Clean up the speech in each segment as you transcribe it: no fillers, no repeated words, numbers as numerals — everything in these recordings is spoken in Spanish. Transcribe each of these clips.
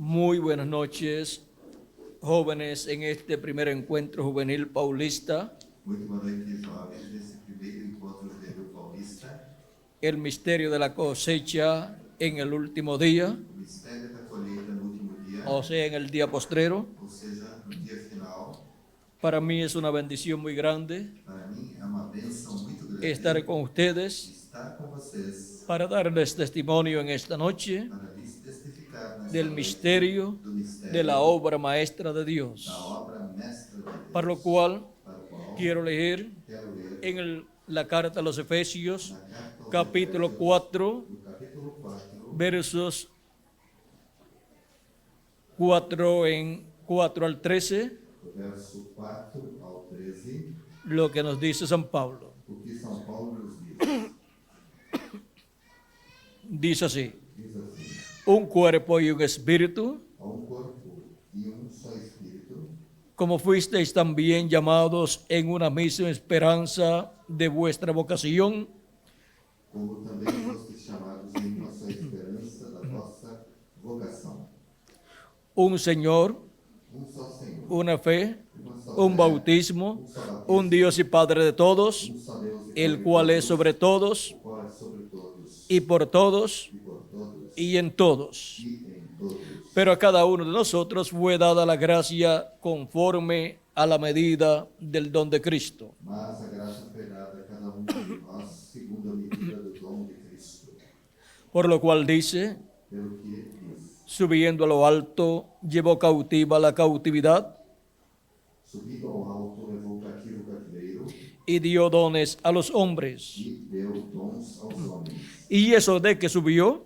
Muy buenas noches, jóvenes, en este primer encuentro juvenil paulista. Muito boa noite, jovens, nesse primeiro encontro juvenil paulista. El misterio de la cosecha en el último día, O mistério da colheita no último dia, o sea, en el día postrero. ou seja, no dia final. Para mí es una bendición muy grande Para mim é uma bênção muito grande estar con ustedes estar com vocês para darles testimonio en esta noche para lhes testificar nesta del noite misterio do mistério de la obra maestra de Dios. da obra mestra de Deus, Para lo cual para o qual quiero leer quero ler en la carta a los Efesios, na carta aos capítulo Efésios, 4, no capítulo 4, versos 4 al 13, do verso 4 ao 13, lo que nos dice San Pablo. o que São Paulo nos diz. Dice así: Diz assim: un cuerpo y un espíritu, há corpo e só espírito, como fuisteis también llamados en una misma esperanza de vuestra vocación, como também fostes chamados em uma só esperança da vossa vocação. un Señor, Só Senhor, una fe, uma só un fé, bautismo, só batismo, un Dios y Padre de todos, só Deus e el Pai de cual es todos, sobre todos o qual é sobre todos y por todos e por todos y en todos. e em todos. Pero a cada uno de nosotros fue dada la gracia conforme a la medida del don de Cristo. Mas a graça foi dada a cada de nós segundo a medida do dom de Cristo. Por lo cual dice, Pelo que diz: subiendo a lo alto, llevó cautiva la cautividad subindo ao alto, levou cativo o cativeiro y dio dones a los hombres. e deu dons aos homens. Y eso de que subió,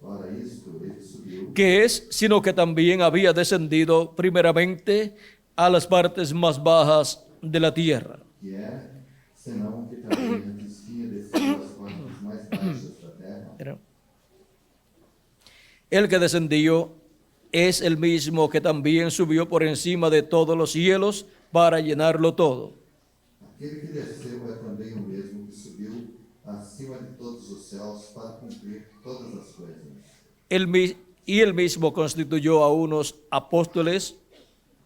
Ora, isto ele subiu, que es, sino que también había descendido primeramente a las partes más bajas de la tierra. que é, senão que também antes tinha descido às partes mais baixas da terra. Pero el que descendió es el mismo que también subió por encima de todos los cielos para llenarlo todo. Aquele que desceu é também o mesmo que subiu acima de todos os céus para cumprir todas as coisas. Él mismo constituyó a unos apóstoles,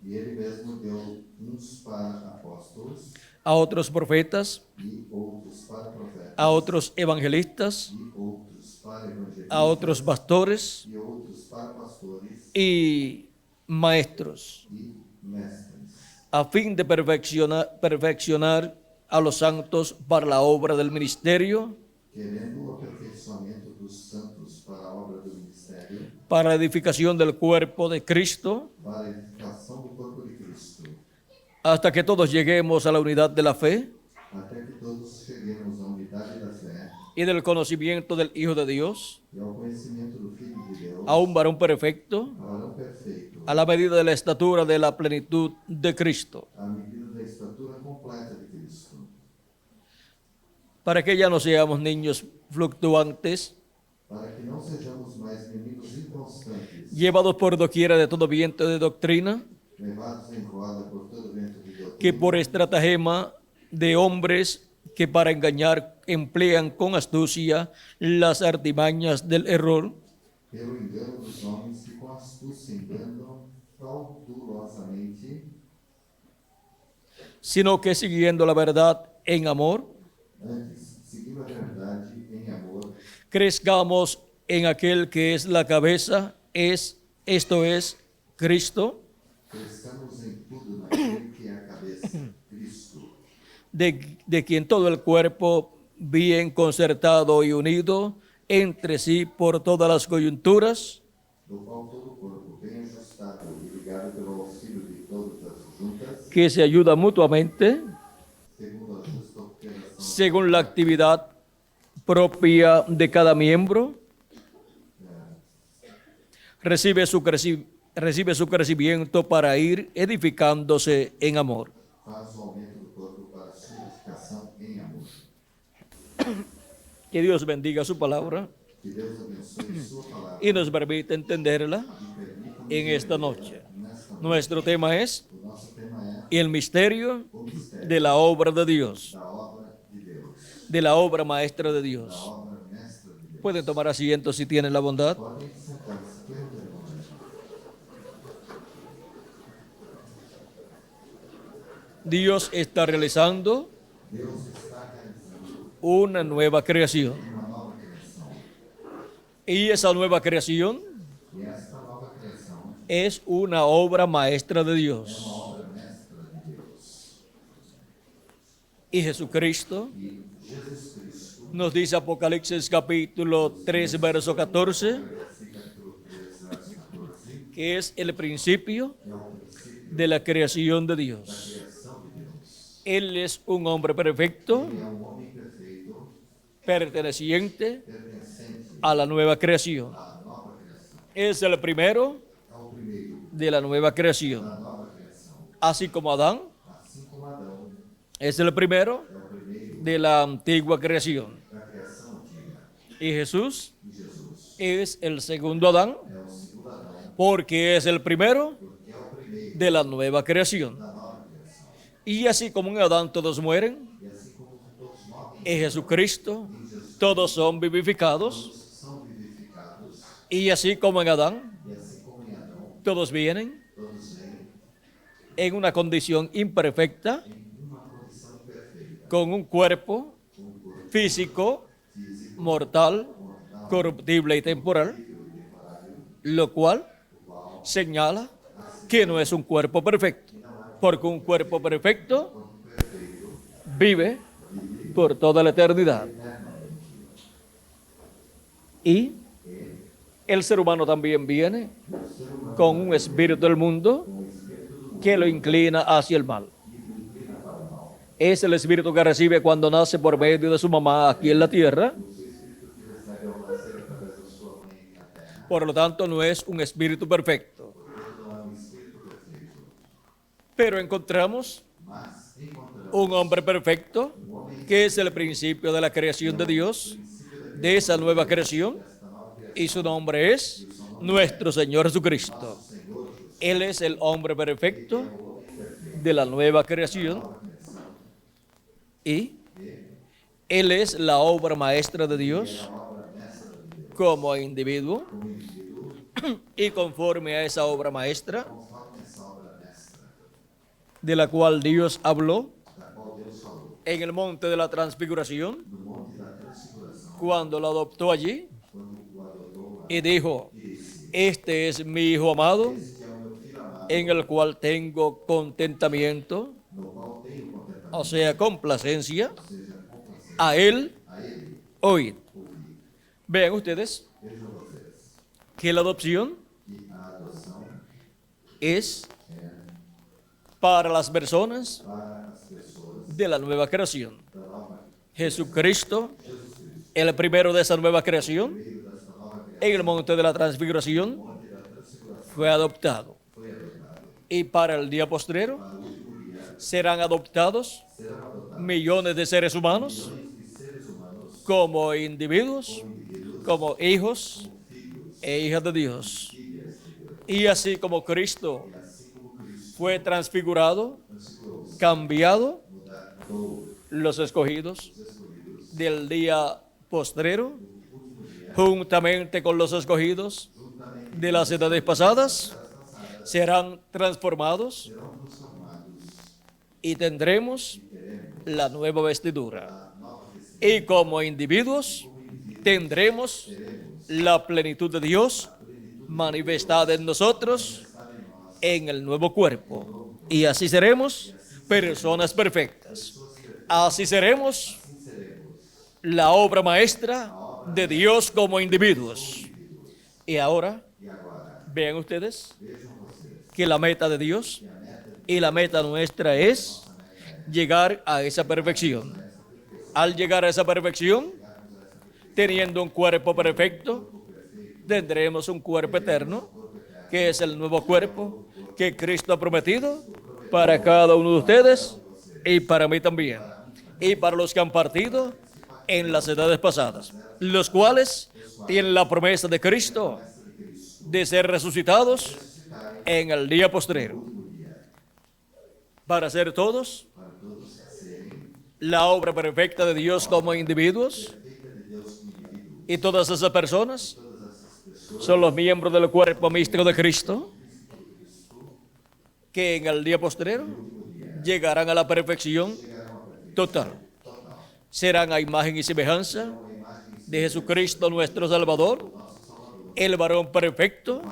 E ele mesmo deu uns para apóstolos, a otros profetas, e outros para profetas, a otros evangelistas, e outros para evangelistas, a otros pastores e outros para pastores y maestros, e mestres, a fin de perfeccionar a los santos para la obra del ministerio, querendo o aperfeiçoamento dos santos para a obra do ministério, para la edificación del cuerpo de Cristo, para a edificação do corpo de Cristo, hasta que todos lleguemos a la unidad de la fe até que todos cheguemos à unidade da fé y del conocimiento del Hijo de Dios, e ao conhecimento do Filho de Deus, a un varón perfecto, varão perfeito, a la medida de la estatura de la plenitud de Cristo, à medida da estatura completa de Cristo, para que ya no seamos niños fluctuantes, para que não sejamos mais meninos inconstantes, llevados por doquiera de todo viento de doctrina, levados em roda por todo vento de doutrina, que por estratagema de hombres que para engañar emplean con astucia las artimañas del error, pelo engano dos homens que com astúcia enganam fraudulosamente, sino que siguiendo la verdad en amor, antes, seguindo a verdade em amor, crezcamos en aquel que es la cabeza, esto es Cristo, cresçamos em tudo naquele que é a cabeça, Cristo, de quien todo el cuerpo, bien concertado y unido entre sí por todas las coyunturas, do qual todo o corpo, bem ajustado e ligado pelo auxílio de todas as juntas, que se ayuda mutuamente segundo a justa operação, según la actividad propia de cada miembro, recibe su crecimiento para ir edificándose en amor. faz o aumento do corpo para a sua edificação em amor. Que Dios bendiga su palabra Que Deus abençoe sua palavra y nos permita entenderla e permita-nos en esta entender noche. nesta noite. Nuestro tema es O nosso tema el misterio o mistério de la obra de Dios, da obra de Deus, de la obra maestra de da Dios. obra mestra de Deus. Pueden tomar asiento si tienen la bondad. Podem sentar-se pelo vergonha. Dios está realizando Deus está realizando una nueva creación. uma nova criação. Y esa nueva creación E esta nova criação es una obra maestra de é uma Dios. obra mestra de Deus. Y Jesucristo E Jesus Cristo, nos dice Apocalipsis capítulo 3, verso 14, capítulo 3, verso 14, que es el principio é o princípio de la creación de da Dios. criação de Deus. Él es un hombre perfecto, Ele é um homem perfeito, perteneciente pertencente a la nueva creación. à nova criação. Es el primero É o primeiro de la nueva creación. da nova criação. Así como Adán Assim como Adão es el primero é o primeiro de la antigua creación. da criação antiga. Y Jesús E Jesus es el segundo Adán é o segundo Adão, porque es el primero porque é o primeiro de la nueva creación. da nova criação. Y así como en Adán todos mueren, E assim como todos morrem, en Jesucristo em Jesus todos son vivificados. são vivificados. Y así como en Adán E assim como em Adão, todos vienen todos vêm en una condición imperfecta, em uma condição perfeita, con un cuerpo com um corpo físico, físico, mortal, mortal, corruptible y temporal, temporário, lo cual o qual señala que no es un cuerpo perfecto, porque un cuerpo perfecto perfeito vive por toda la eternidad. Y el ser humano también viene con un espíritu del mundo que lo inclina hacia el mal. Es el espíritu que recibe cuando nace por medio de su mamá aquí en la tierra. recebe ao nascer através da sua mãe na terra. Por lo tanto, no es un espíritu perfecto. Não é um espírito perfeito, Pero encontramos mas encontramos un hombre perfecto, que es el principio de la creación de Dios, de esa nueva creación, y su nombre es nuestro Señor Jesucristo. Él es el hombre perfecto de la nueva creación y Él es la obra maestra de Dios como individuo y conforme a esa obra maestra conforme essa obra mestra, de la cual Dios habló da qual Deus falou en el monte de la transfiguración no monte da transfiguração, cuando lo adoptó allí quando o adotou y dijo, e disse: este es mi Hijo amado Este é o meu filho amado, en el cual tengo contentamiento, no qual tenho contentamento, o sea, complacencia, seja complacente a Él a Ele, oíd. ouvir. Vean ustedes Vejam vocês, que la adopción que a adoção es é para las personas para as pessoas de la nueva creación. da nova, Jesucristo, el primero de esa nueva creación, meio desta nova criação, en el monte de la transfiguración, monte da transfiguração, fue adoptado. foi adotado. Y para el día postrero Para o último dia, serán adoptados serão adotados millones de seres humanos milhões de seres humanos, como individuos, indivíduos, como hijos filhos, e hijas de Dios. filhas de Deus. Y así como Cristo E assim como Cristo fue transfigurado, transfigurou-se, cambiado, mudou los escogidos os escolhidos, del día postrero, juntamente con los escogidos juntamente de las edades pasadas, serán transformados serão transformados y tendremos la nueva vestidura. a nova vestimenta. Y como individuos tendremos la plenitud de Dios manifestada en nosotros en el nuevo cuerpo. Y así seremos personas perfectas. Así seremos la obra maestra de Dios como individuos. Y ahora, E agora, vean ustedes vejam vocês, que la meta de Dios y la meta nuestra es llegar a esa perfección. Al llegar a esa perfección, teniendo un cuerpo perfecto, tendremos un cuerpo eterno, que es el nuevo cuerpo que Cristo ha prometido para cada uno de ustedes y para mí también, y para los que han partido en las edades pasadas, los cuales tienen la promesa de Cristo de ser resucitados en el día postrero, para ser todos la obra perfecta de Dios como individuos, y todas esas personas son los miembros del cuerpo místico de Cristo, que en el día postrero llegarán a la perfección total. Serán a imagen y semejanza de Jesucristo nuestro Salvador, el varón perfecto,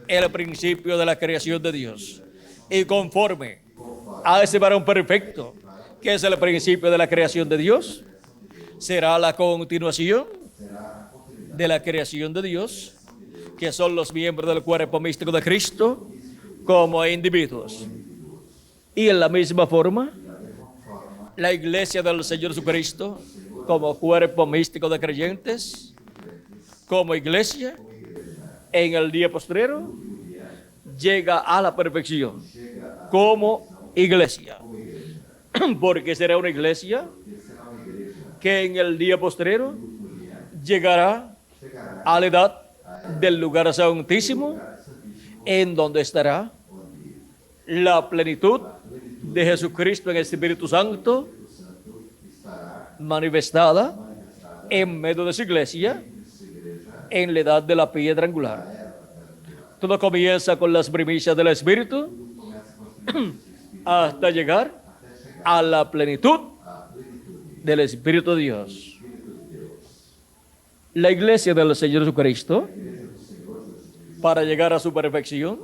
el principio de la creación de Dios. Y conforme a ese varón perfecto, que es el principio de la creación de Dios, será la continuación de la creación de Dios, que son los miembros del cuerpo místico de Cristo como individuos. Y en la misma forma, la iglesia del Señor Jesucristo, como cuerpo místico de creyentes, como iglesia, en el día postrero, llega a la perfección como iglesia. Porque será una iglesia que en el día postrero llegará a la edad del lugar santísimo, en donde estará la plenitud de Jesucristo en el Espíritu Santo manifestada en medio de su iglesia en la edad de la piedra angular. Todo comienza con las primicias del Espíritu hasta llegar a la plenitud del Espíritu de Dios. La iglesia del Señor Jesucristo, para llegar a su perfección,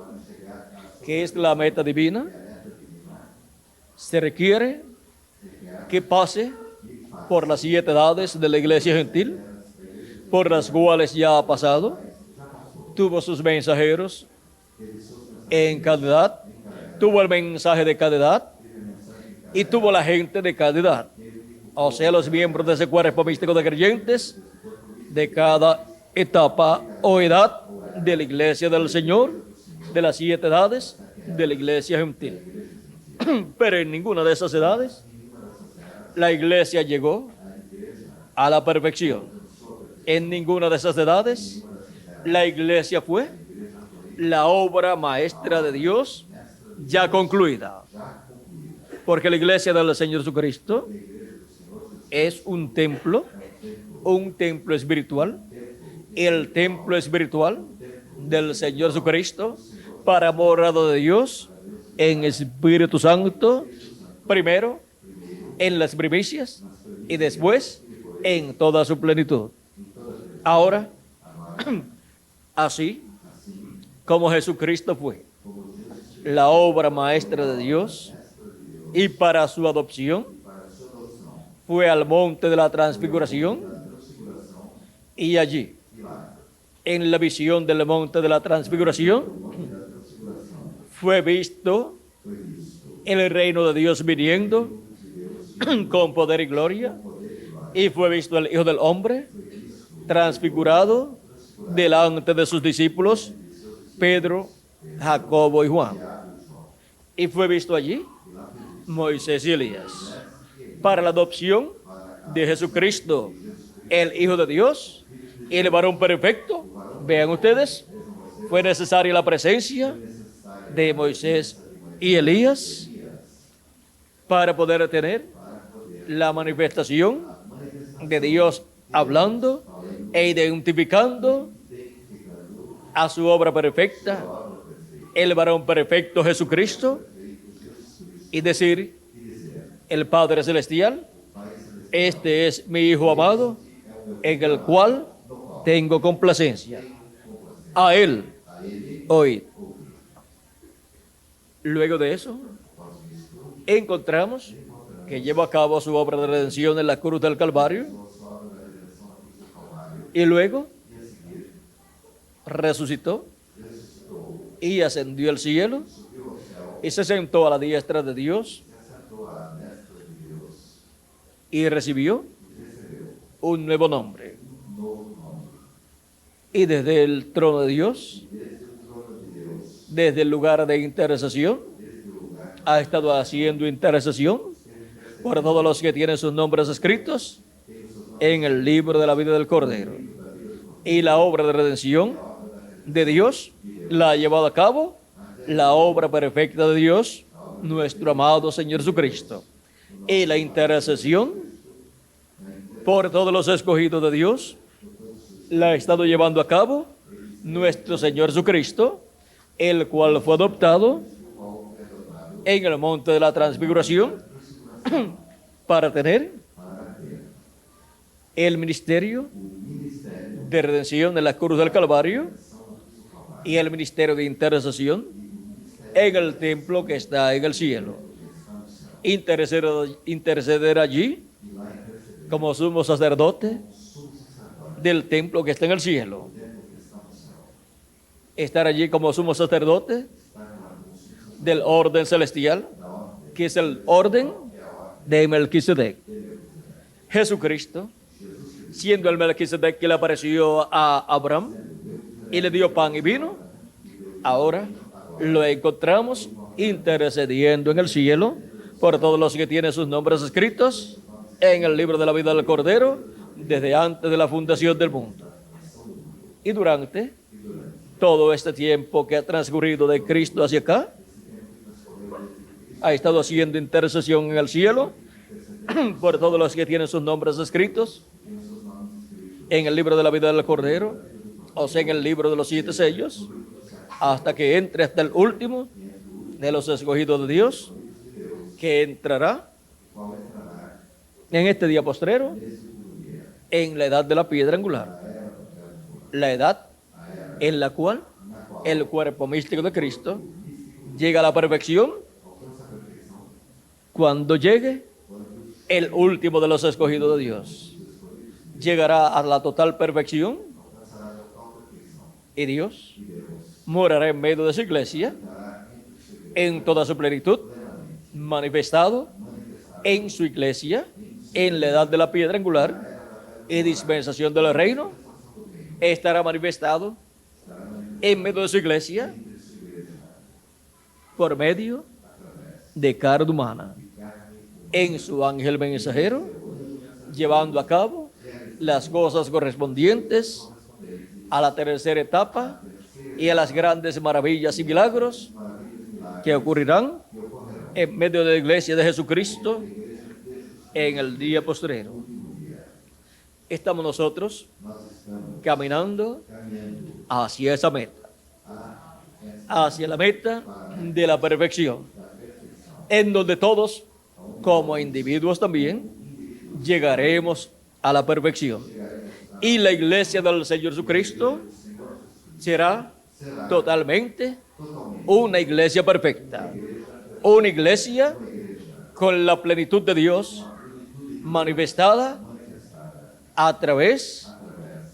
que es la meta divina, se requiere que pase por las 7 edades de la iglesia gentil, por las cuales ya ha pasado, tuvo sus mensajeros en cada edad, tuvo el mensaje de cada edad y tuvo la gente de cada edad, o sea, los miembros de ese cuerpo místico de creyentes de cada etapa o edad de la iglesia del Señor, de las 7 edades de la iglesia gentil. Pero en ninguna de esas edades la iglesia llegó a la perfección. En ninguna de esas edades la iglesia fue la obra maestra de Dios ya concluida. Porque la iglesia del Señor Jesucristo es un templo espiritual, el templo espiritual del Señor Jesucristo para morada de Dios en Espíritu Santo, primero en las primicias y después en toda su plenitud. Ahora, así como Jesucristo fue la obra maestra de Dios y para su adopción fue al monte de la transfiguración y allí, en la visión del monte de la transfiguración, fue visto el reino de Dios viniendo con poder y gloria, y fue visto el Hijo del Hombre transfigurado delante de sus discípulos, Pedro, Jacobo y Juan. Y fue visto allí Moisés y Elías. Para la adopción de Jesucristo, el Hijo de Dios, el varón perfecto, vean ustedes, fue necesaria la presencia de Moisés y Elías para poder tener la manifestación de Dios hablando e identificando a su obra perfecta, el varón perfecto Jesucristo, y decir, el Padre Celestial, este es mi Hijo amado, en el cual tengo complacencia. A Él oíd. Luego de eso, encontramos que llevó a cabo su obra de redención en la cruz del Calvario, y luego resucitó y ascendió al cielo y se sentó a la diestra de Dios y recibió un nuevo nombre. Y desde el trono de Dios, desde el lugar de intercesión, ha estado haciendo intercesión por todos los que tienen sus nombres escritos en el libro de la vida del Cordero. Y la obra de redención de Dios la ha llevado a cabo la obra perfecta de Dios, nuestro amado Señor Jesucristo. Y la intercesión por todos los escogidos de Dios la ha estado llevando a cabo nuestro Señor Jesucristo, el cual fue adoptado en el monte de la transfiguración para tener el ministerio de redención en la cruz del Calvario y el ministerio de intercesión en el templo que está en el cielo. Interceder allí como sumo sacerdote del templo que está en el cielo. Estar allí como sumo sacerdote del orden celestial, que es el orden de Melquisedec. Jesucristo, siendo el Melquisedec que le apareció a Abraham y le dio pan y vino, ahora lo encontramos intercediendo en el cielo por todos los que tienen sus nombres escritos en el libro de la vida del Cordero desde antes de la fundación del mundo. Y durante todo este tiempo que ha transcurrido de Cristo hacia acá, ha estado haciendo intercesión en el cielo por todos los que tienen sus nombres escritos en el libro de la vida del Cordero, o sea, en el libro de los 7 sellos, hasta que entre hasta el último de los escogidos de Dios, que entrará en este día postrero en la edad de la piedra angular, la edad en la cual el cuerpo místico de Cristo llega a la perfección cuando llegue el último de los escogidos de Dios. Llegará a la total perfección y Dios morará en medio de su iglesia en toda su plenitud, manifestado en su iglesia en la edad de la piedra angular y dispensación del reino. Estará manifestado en medio de su iglesia por medio de carne humana, en su ángel mensajero, llevando a cabo las cosas correspondientes a la tercera etapa y a las grandes maravillas y milagros que ocurrirán en medio de la iglesia de Jesucristo en el día postrero. Estamos nosotros caminando hacia esa meta, hacia la meta de la perfección, en donde todos, como individuos también, llegaremos a la perfección. Y la iglesia del Señor Jesucristo será totalmente una iglesia perfecta, una iglesia con la plenitud de Dios manifestada a través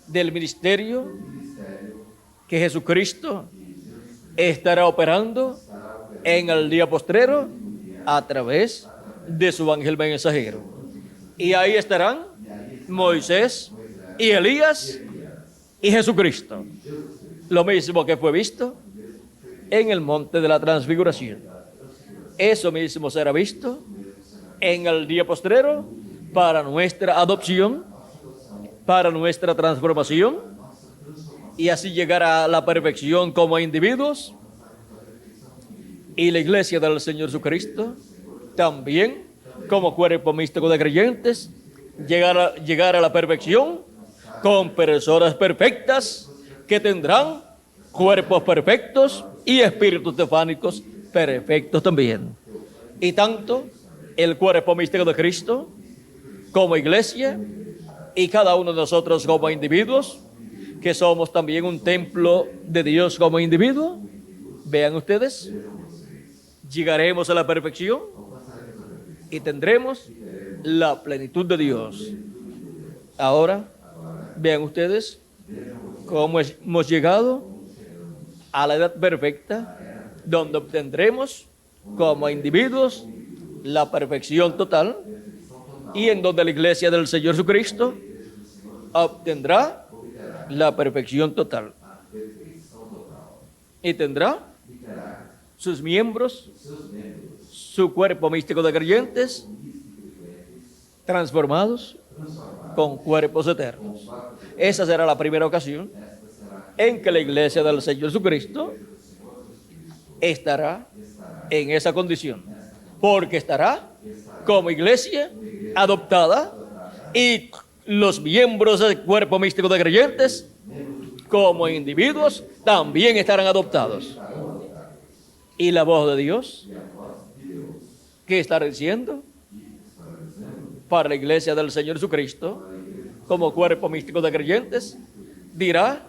del ministerio que Jesucristo estará operando en el día postrero a través de su ángel mensajero. Y ahí estarán Moisés y Elías y Jesucristo, lo mismo que fue visto en el monte de la transfiguración. Eso mismo será visto en el día postrero para nuestra adopción, para nuestra transformación, y así llegar a la perfección como individuos. Y la iglesia del Señor Jesucristo también, como cuerpo místico de creyentes, llegar a la perfección con personas perfectas que tendrán cuerpos perfectos y espíritus teofánicos perfectos también. Y tanto el cuerpo místico de Cristo como iglesia y cada uno de nosotros como individuos, que somos también un templo de Dios como individuo, vean ustedes, llegaremos a la perfección y tendremos la plenitud de Dios. Ahora, vean ustedes cómo hemos llegado a la edad perfecta, donde obtendremos como individuos la perfección total, y en donde la iglesia del Señor Jesucristo obtendrá la perfección total y tendrá sus miembros, su cuerpo místico de creyentes transformados con cuerpos eternos. Esa será la primera ocasión en que la iglesia del Señor Jesucristo estará en esa condición, porque estará como iglesia adoptada y los miembros del cuerpo místico de creyentes como individuos también estarán adoptados. Y la voz de Dios ¿Qué está diciendo? Para la iglesia del Señor Jesucristo, como cuerpo místico de creyentes, dirá: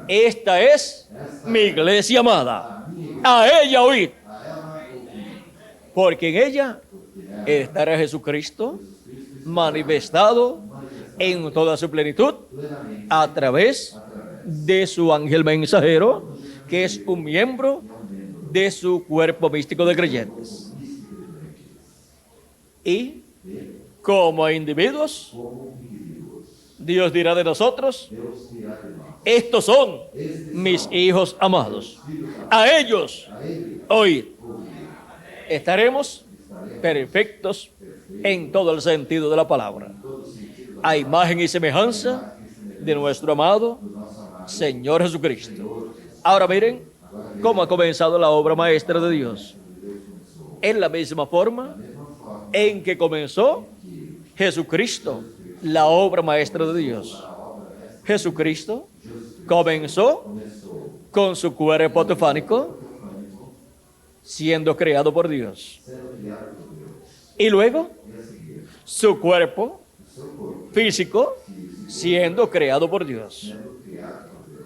esta es mi iglesia amada, a ella oíd, porque en ella estará Jesucristo manifestado en toda su plenitud a través de su ángel mensajero, que es un miembro de su cuerpo místico de creyentes. Y como individuos, Dios dirá de nosotros: estos son mis hijos amados, a ellos oíd. Estaremos perfectos en todo el sentido de la palabra, a imagen y semejanza de nuestro amado Señor Jesucristo. Ahora miren cómo ha comenzado la obra maestra de Dios. En la misma forma en que comenzó Jesucristo, la obra maestra de Dios. Jesucristo comenzó con su cuerpo teofánico, siendo creado por Dios. Y luego su cuerpo físico, siendo creado por Dios.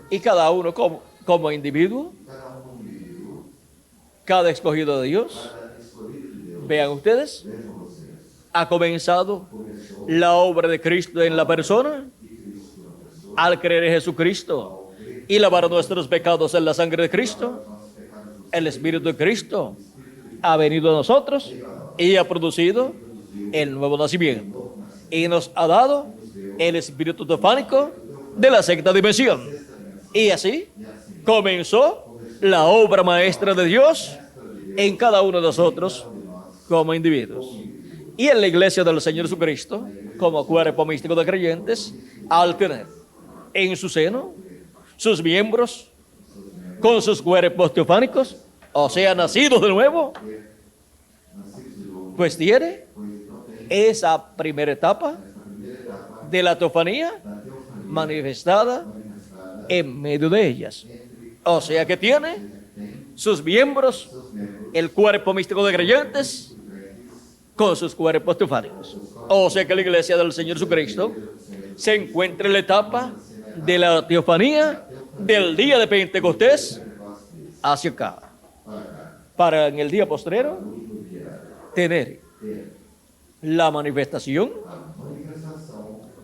Y cada uno como individuo, cada escogido de Dios, vean ustedes, ha comenzado la obra de Cristo en la persona al creer en Jesucristo y lavar nuestros pecados en la sangre de Cristo. El Espíritu de Cristo ha venido a nosotros y ha producido el nuevo nacimiento y nos ha dado el Espíritu teofánico de la sexta dimensión. Y así comenzó la obra maestra de Dios en cada uno de nosotros como individuos. Y en la iglesia del Señor Jesucristo, como cuerpo místico de creyentes, al tener en su seno sus miembros con sus cuerpos teofánicos, o sea, nacidos de nuevo, pues tiene esa primera etapa de la teofanía manifestada en medio de ellas. O sea que tiene sus miembros, el cuerpo místico de creyentes, con sus cuerpos teofánicos. O sea que la iglesia del Señor Jesucristo se encuentra en la etapa de la teofanía del día de Pentecostés hacia acá, para en el día postrero tener la manifestación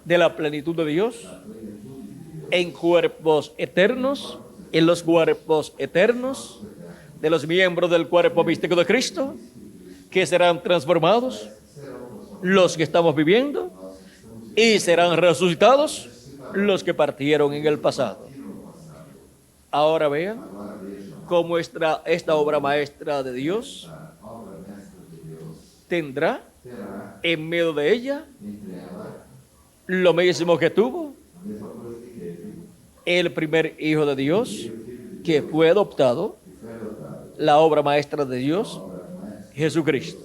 de la plenitud de Dios en cuerpos eternos, en los cuerpos eternos de los miembros del cuerpo místico de Cristo, que serán transformados, los que estamos viviendo, y serán resucitados los que partieron en el pasado. Ahora vean cómo esta obra maestra de Dios tendrá en medio de ella lo mismo que tuvo el primer Hijo de Dios, que fue adoptado, la obra maestra de Dios, Jesucristo.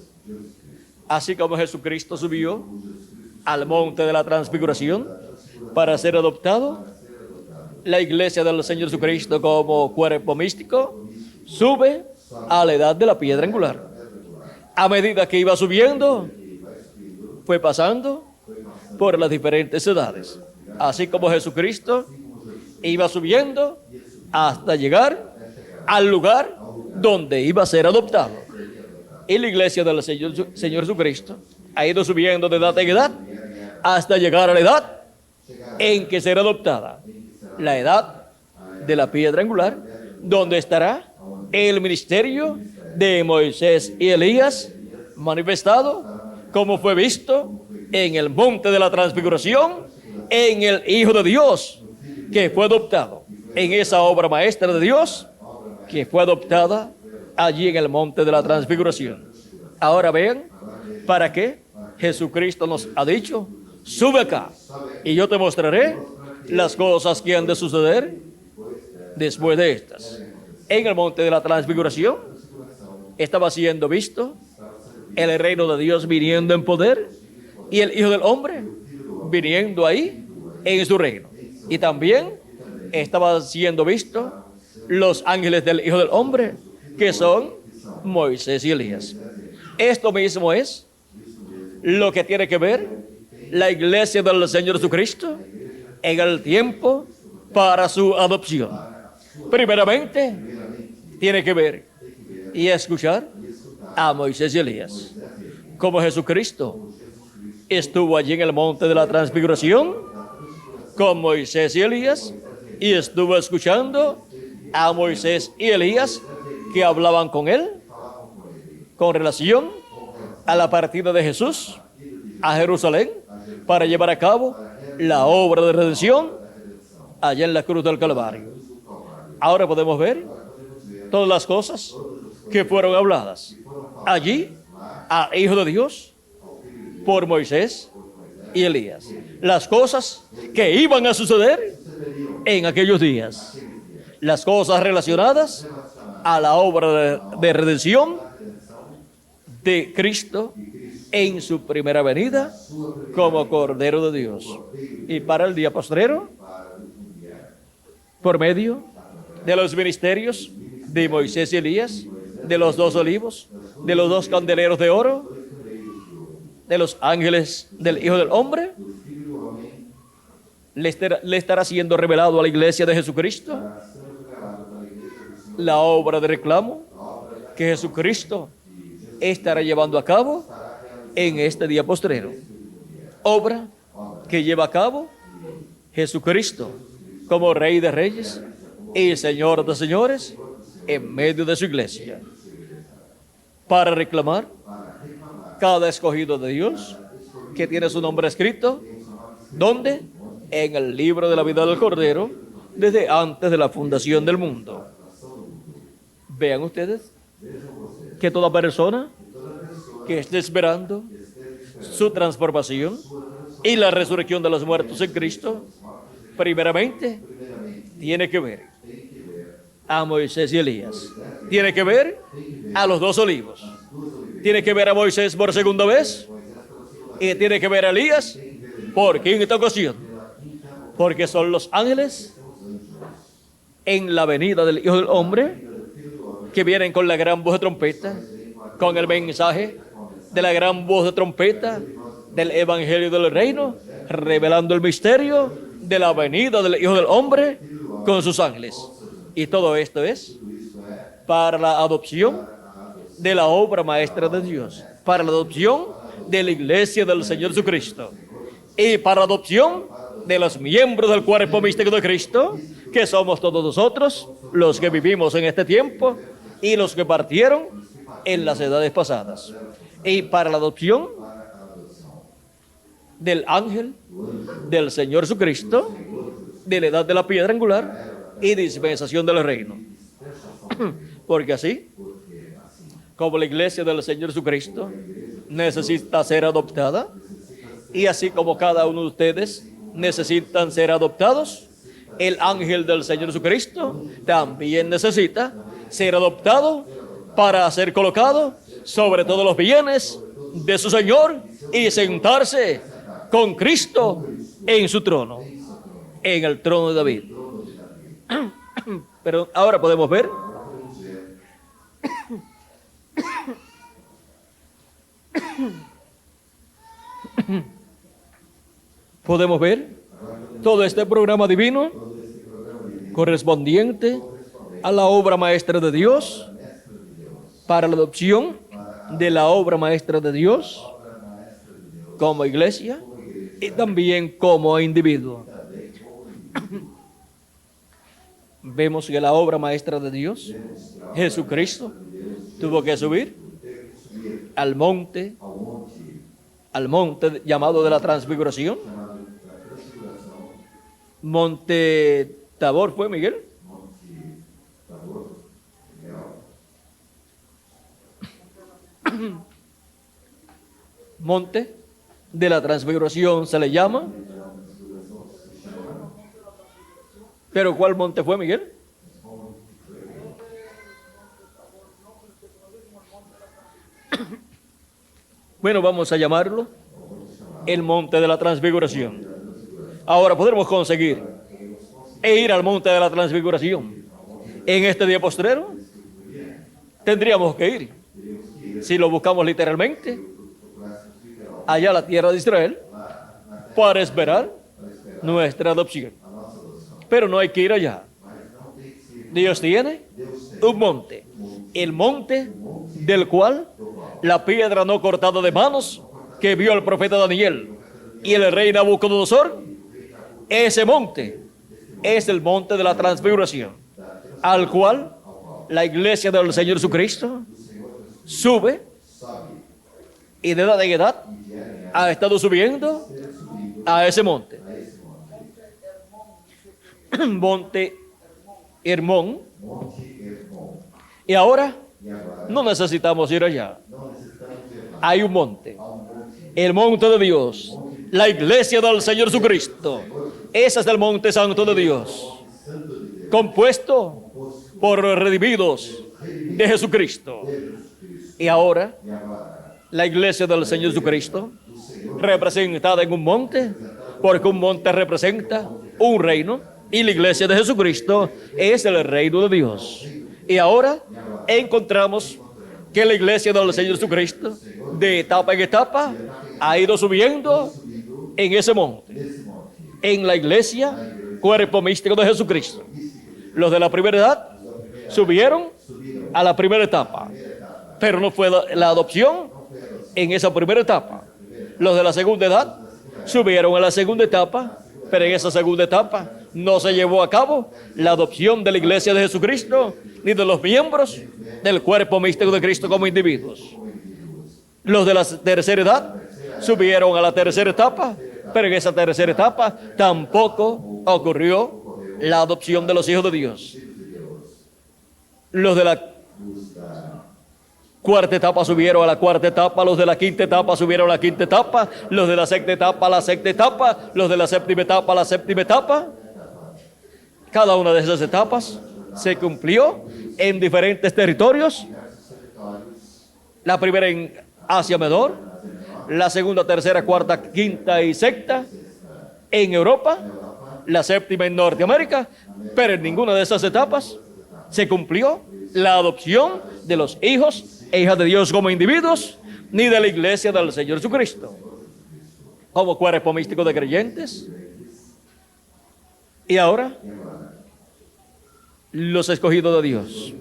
Así como Jesucristo subió al monte de la transfiguración para ser adoptado, la iglesia del Señor Jesucristo como cuerpo místico sube a la edad de la piedra angular. A medida que iba subiendo, fue pasando por las diferentes edades. Así como Jesucristo iba subiendo hasta llegar al lugar donde iba a ser adoptado. Y la iglesia del Señor Jesucristo ha ido subiendo de edad en edad hasta llegar a la edad en que será adoptada, la edad de la piedra angular, donde estará el ministerio de Moisés y Elías manifestado, como fue visto en el monte de la transfiguración, en el Hijo de Dios que fue adoptado, en esa obra maestra de Dios que fue adoptada allí en el monte de la transfiguración. Ahora vean para qué Jesucristo nos ha dicho: sube acá y yo te mostraré las cosas que han de suceder después de estas. En el monte de la transfiguración estaba siendo visto el reino de Dios viniendo en poder y el Hijo del Hombre viniendo ahí en su reino. Y también estaba siendo visto los ángeles del Hijo del Hombre, que son Moisés y Elías. Esto mismo es lo que tiene que ver la iglesia del Señor Jesucristo en el tiempo para su adopción. Primeramente, tiene que ver y escuchar a Moisés y Elías. Como Jesucristo estuvo allí en el monte de la transfiguración con Moisés y Elías y estuvo escuchando a Moisés y Elías que hablaban con él con relación a la partida de Jesús a Jerusalén para llevar a cabo la obra de redención allá en la cruz del Calvario. Ahora podemos ver todas las cosas que fueron habladas allí al Hijo de Dios por Moisés y Elías. Las cosas que iban a suceder en aquellos días. Las cosas relacionadas a la obra de redención de Cristo en su primera venida como Cordero de Dios. Y para el día postrero, por medio de los ministerios de Moisés y Elías, de los 2 olivos, de los 2 candeleros de oro, de los ángeles del Hijo del Hombre, le estará siendo revelado a la iglesia de Jesucristo la obra de reclamo que Jesucristo estará llevando a cabo en este día postrero. Obra que lleva a cabo Jesucristo como Rey de Reyes y Señor de Señores en medio de su iglesia, para reclamar cada escogido de Dios que tiene su nombre escrito, ¿dónde? En el libro de la vida del Cordero, desde antes de la fundación del mundo. Vean ustedes que toda persona que esté esperando su transformación y la resurrección de los muertos en Cristo, primeramente tiene que ver a Moisés y Elías, tiene que ver a los 2 olivos, tiene que ver a Moisés por segunda vez y tiene que ver a Elías por quinta ocasión, porque son los ángeles en la venida del Hijo del Hombre que vienen con la gran voz de trompeta, con el mensaje de la gran voz de trompeta del Evangelio del Reino, revelando el misterio de la venida del Hijo del Hombre con sus ángeles. Y todo esto es para la adopción de la obra maestra de Dios, para la adopción de la iglesia del Señor Jesucristo y para la adopción de los miembros del cuerpo místico de Cristo, que somos todos nosotros, los que vivimos en este tiempo y los que partieron en las edades pasadas, y para la adopción del ángel del Señor Jesucristo, de la edad de la piedra angular y dispensación del reino. Porque así como la iglesia del Señor Jesucristo necesita ser adoptada, y así como cada uno de ustedes necesitan ser adoptados, el ángel del Señor Jesucristo también necesita ser adoptado para ser colocado sobre todos los bienes de su Señor y sentarse con Cristo en su trono, en el trono de David. Pero ahora podemos ver todo este programa divino correspondiente a la obra maestra de Dios, para la adopción de la obra maestra de Dios como iglesia y también como individuo. Vemos que la obra maestra de Dios, Jesucristo, tuvo que subir al monte llamado de la transfiguración. Monte Tabor fue, Miguel. Monte de la transfiguración se le llama. ¿Pero cuál monte fue, Miguel? Bueno, vamos a llamarlo el monte de la transfiguración. Ahora podremos conseguir ir al monte de la transfiguración en este día postrero. Tendríamos que ir Si lo buscamos literalmente, allá la tierra de Israel, para esperar nuestra adopción. Pero no hay que ir allá. Dios tiene un monte, el monte del cual la piedra no cortada de manos que vio el profeta Daniel y el rey Nabucodonosor, ese monte es el monte de la transfiguración, al cual la iglesia del Señor Jesucristo sube y de edad en edad ha estado subiendo a ese monte. Monte Hermón. Y ahora no necesitamos ir allá. Hay un monte, el monte de Dios, la iglesia del Señor Jesucristo. Ese es el monte santo de Dios, compuesto por redimidos de Jesucristo. Y ahora la iglesia del Señor Jesucristo, representada en un monte, porque un monte representa un reino, y la iglesia de Jesucristo es el reino de Dios. Y ahora encontramos que la iglesia del Señor Jesucristo, de etapa en etapa, ha ido subiendo en ese monte, en la iglesia, cuerpo místico de Jesucristo. Los de la primera edad subieron a la primera etapa, pero no fue la adopción en esa primera etapa. Los de la segunda edad subieron a la segunda etapa, pero en esa segunda etapa no se llevó a cabo la adopción de la iglesia de Jesucristo, ni de los miembros del cuerpo místico de Cristo como individuos. Los de la tercera edad subieron a la tercera etapa, pero en esa tercera etapa tampoco ocurrió la adopción de los hijos de Dios. Los de la cuarta etapa subieron a la cuarta etapa, los de la quinta etapa subieron a la quinta etapa, los de la sexta etapa a la sexta etapa, los de la séptima etapa a la séptima etapa. Cada una de esas etapas se cumplió en diferentes territorios. La primera en Asia Menor, la segunda, tercera, cuarta, quinta y sexta en Europa, la séptima en Norteamérica, pero en ninguna de esas etapas se cumplió la adopción de los hijos e hijas de Dios como individuos, ni de la iglesia del Señor Jesucristo como cuerpo místico de creyentes. Y ahora los escogidos de Dios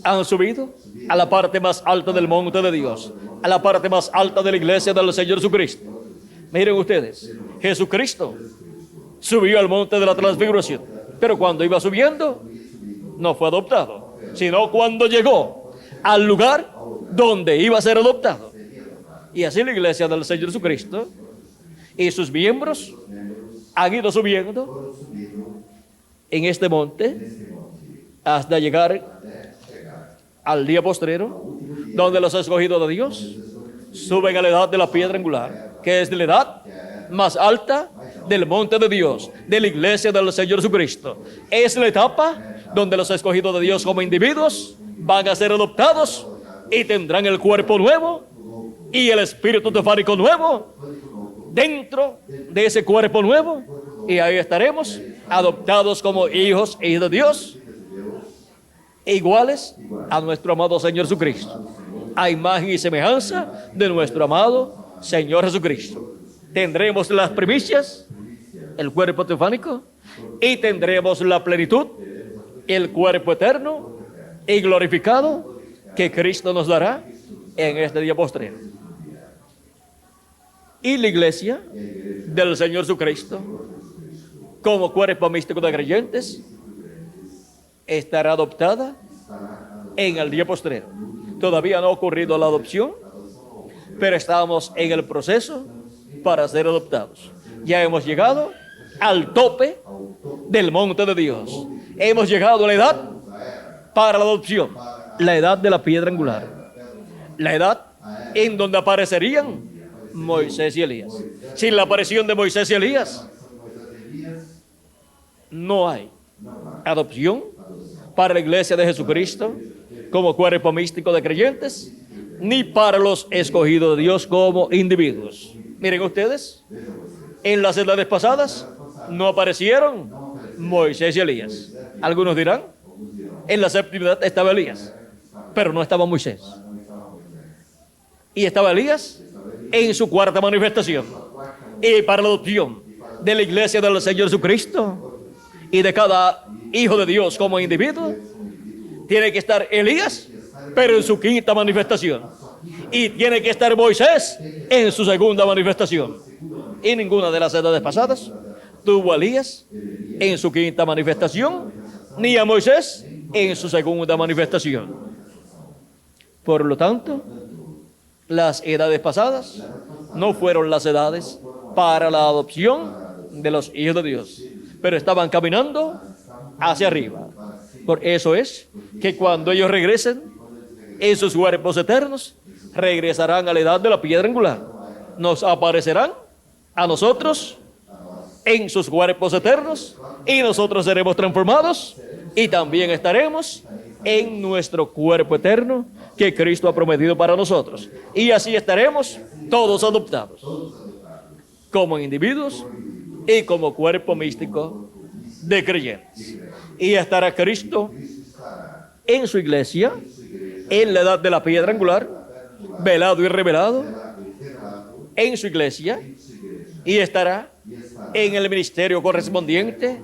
han subido a la parte más alta del monte de Dios, a la parte más alta de la iglesia del Señor Jesucristo. Miren ustedes, Jesucristo subió al monte de la transfiguración, pero cuando iba subiendo no fue adoptado, sino cuando llegó al lugar donde iba a ser adoptado. Y así la iglesia del Señor Jesucristo y sus miembros han ido subiendo en este monte hasta llegar al día postrero, donde los escogidos de Dios suben a la edad de la piedra angular, que es la edad más alta del monte de Dios, de la iglesia del Señor Jesucristo. Es la etapa donde los escogidos de Dios como individuos van a ser adoptados y tendrán el cuerpo nuevo y el espíritu teofánico nuevo dentro de ese cuerpo nuevo, y ahí estaremos adoptados como hijos e hijas de Dios, iguales a nuestro amado Señor Jesucristo, a imagen y semejanza de nuestro amado Señor Jesucristo. Tendremos las primicias, el cuerpo teofánico, y tendremos la plenitud, el cuerpo eterno y glorificado que Cristo nos dará en este día postrero. Y la iglesia del Señor Jesucristo, como cuerpo místico de creyentes, estará adoptada en el día postrero. Todavía no ha ocurrido la adopción, pero estamos en el proceso para ser adoptados. Ya hemos llegado al tope del monte de Dios. Hemos llegado a la edad para la adopción, la edad de la piedra angular, la edad en donde aparecerían Moisés y Elías. Sin la aparición de Moisés y Elías, no hay adopción para la iglesia de Jesucristo como cuerpo místico de creyentes, ni para los escogidos de Dios como individuos. Miren ustedes, en las edades pasadas no aparecieron Moisés y Elías. Algunos dirán, en la séptima edad estaba Elías, pero no estaba Moisés. Y estaba Elías en su cuarta manifestación. Y para la adopción de la iglesia del Señor Jesucristo y de cada hijo de Dios como individuo, tiene que estar Elías, pero en su quinta manifestación. Y tiene que estar Moisés en su segunda manifestación. Y ninguna de las edades pasadas tuvo a Elías en su quinta manifestación, ni a Moisés en su segunda manifestación. Por lo tanto, las edades pasadas no fueron las edades para la adopción de los hijos de Dios, pero estaban caminando hacia arriba. Por eso es que cuando ellos regresen en sus cuerpos eternos, regresarán a la edad de la piedra angular. Nos aparecerán a nosotros en sus cuerpos eternos y nosotros seremos transformados y también estaremos en nuestro cuerpo eterno que Cristo ha prometido para nosotros. Y así estaremos todos adoptados como individuos y como cuerpo místico de creyentes. Y estará Cristo en su iglesia en la edad de la piedra angular, velado y revelado en su iglesia, y estará en el ministerio correspondiente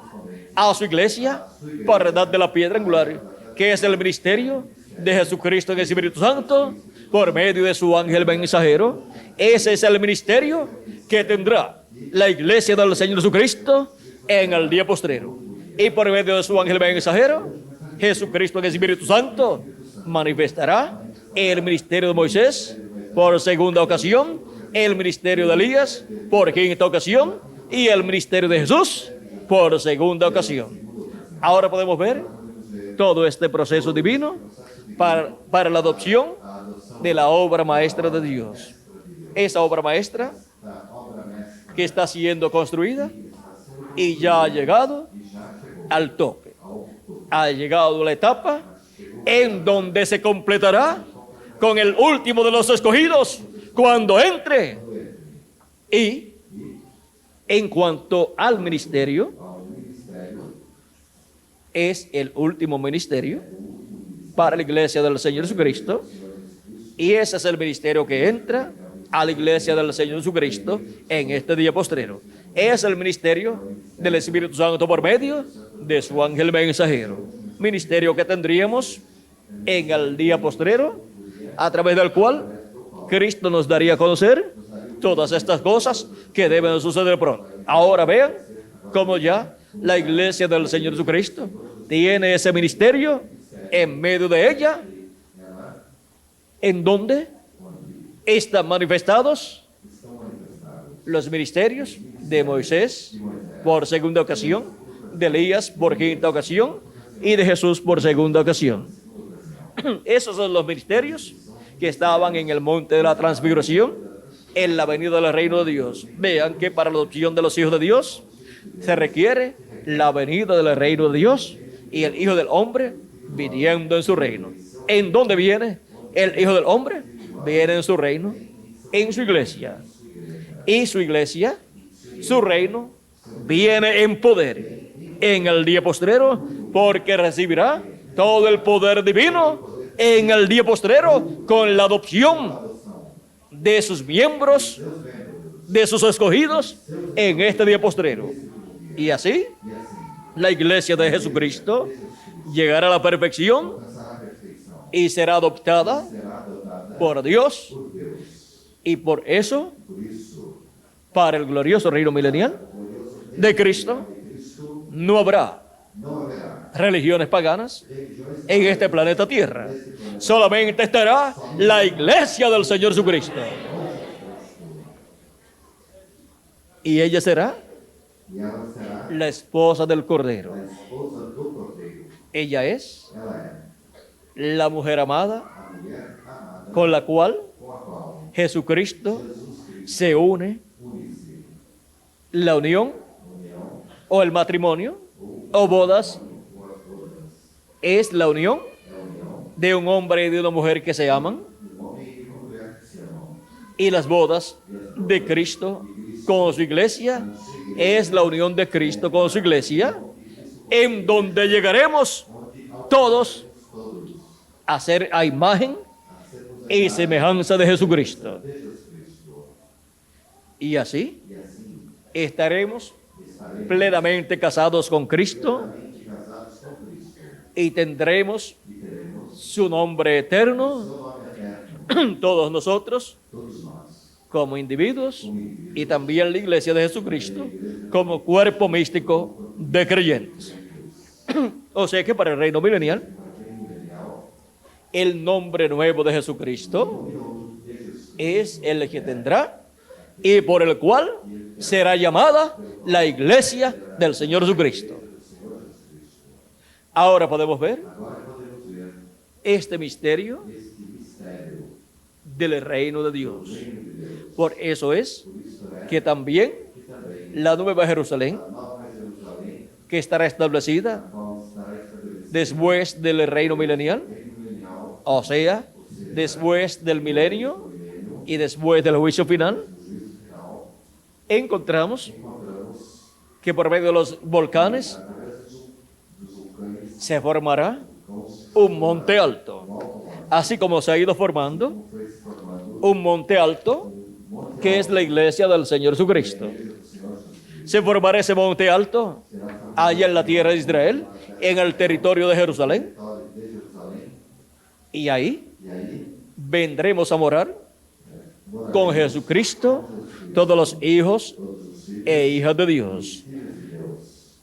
a su iglesia por la edad de la piedra angular, que es el ministerio de Jesucristo en el Espíritu Santo por medio de su ángel mensajero. Ese es el ministerio que tendrá la iglesia del Señor Jesucristo en el día postrero. Y por medio de su ángel mensajero, Jesucristo en el Espíritu Santo manifestará el ministerio de Moisés por segunda ocasión, el ministerio de Elías por quinta ocasión y el ministerio de Jesús por segunda ocasión. Ahora podemos ver todo este proceso divino para la adopción de la obra maestra de Dios. Esa obra maestra que está siendo construida y ya ha llegado al tope. Ha llegado la etapa en donde se completará con el último de los escogidos cuando entre. Y en cuanto al ministerio, es el último ministerio para la iglesia del Señor Jesucristo, y ese es el ministerio que entra a la iglesia del Señor Jesucristo en este día postrero. Es el ministerio del Espíritu Santo por medio de su ángel mensajero, ministerio que tendríamos en el día postrero, a través del cual Cristo nos daría a conocer todas estas cosas que deben suceder pronto. Ahora vean cómo ya la iglesia del Señor Jesucristo tiene ese ministerio en medio de ella, en donde están manifestados los ministerios de Moisés por segunda ocasión, de Elías por quinta ocasión y de Jesús por segunda ocasión. Esos son los ministerios que estaban en el monte de la transfiguración, en la venida del reino de Dios. Vean que para la adopción de los hijos de Dios se requiere la venida del reino de Dios y el Hijo del Hombre viniendo en su reino. ¿En dónde viene el Hijo del Hombre? Viene en su reino, en su iglesia. Y su iglesia, su reino, viene en poder en el día postrero, porque recibirá todo el poder divino en el día postrero con la adopción de sus miembros, de sus escogidos en este día postrero. Y así la iglesia de Jesucristo llegará a la perfección y será adoptada por Dios, y por eso, para el glorioso reino milenial de Cristo, no habrá religiones paganas en este planeta Tierra. Solamente estará la iglesia del Señor Jesucristo. Y ella será la esposa del Cordero. Ella es la mujer amada con la cual Jesucristo se une. La unión o el matrimonio o bodas es la unión de un hombre y de una mujer que se aman, y las bodas de Cristo con su iglesia es la unión de Cristo con su iglesia, en donde llegaremos todos a ser a imagen y semejanza de Jesucristo. Y así estaremos plenamente casados con Cristo y tendremos su nombre eterno, todos nosotros como individuos y también la iglesia de Jesucristo como cuerpo místico de creyentes. O sea que para el reino milenial, el nombre nuevo de Jesucristo es el que tendrá y por el cual será llamada la iglesia del Señor Jesucristo. Ahora podemos ver este misterio del reino de Dios. Por eso es que también la Nueva Jerusalén, que estará establecida después del reino milenial, o sea, después del milenio y después del juicio final, encontramos que por medio de los volcanes se formará un monte alto, así como se ha ido formando un monte alto que es la iglesia del Señor Jesucristo. Se formará ese monte alto allá en la tierra de Israel, en el territorio de Jerusalén, y ahí vendremos a morar con Jesucristo, todos los hijos e hijas de Dios.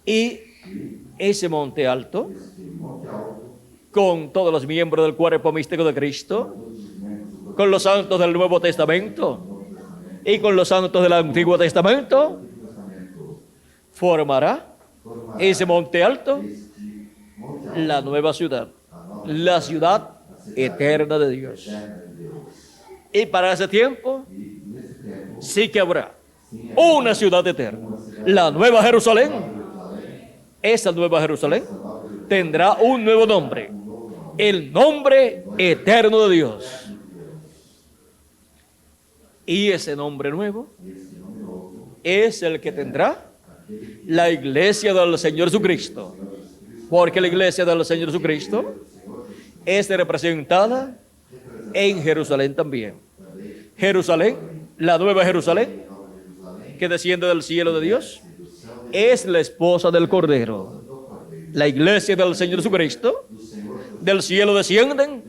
Y ese monte alto, con todos los miembros del cuerpo místico de Cristo, con los santos del Nuevo Testamento y con los santos del Antiguo Testamento, formará ese monte alto la nueva ciudad, la ciudad eterna de Dios. Y para ese tiempo sí que habrá una ciudad eterna, la Nueva Jerusalén. Esa Nueva Jerusalén tendrá un nuevo nombre, el nombre eterno de Dios. Y ese nombre nuevo es el que tendrá la iglesia del Señor Jesucristo, porque la iglesia del Señor Jesucristo es representada en Jerusalén también. Jerusalén, la Nueva Jerusalén, que desciende del cielo de Dios, es la esposa del Cordero. La iglesia del Señor Jesucristo, del cielo descienden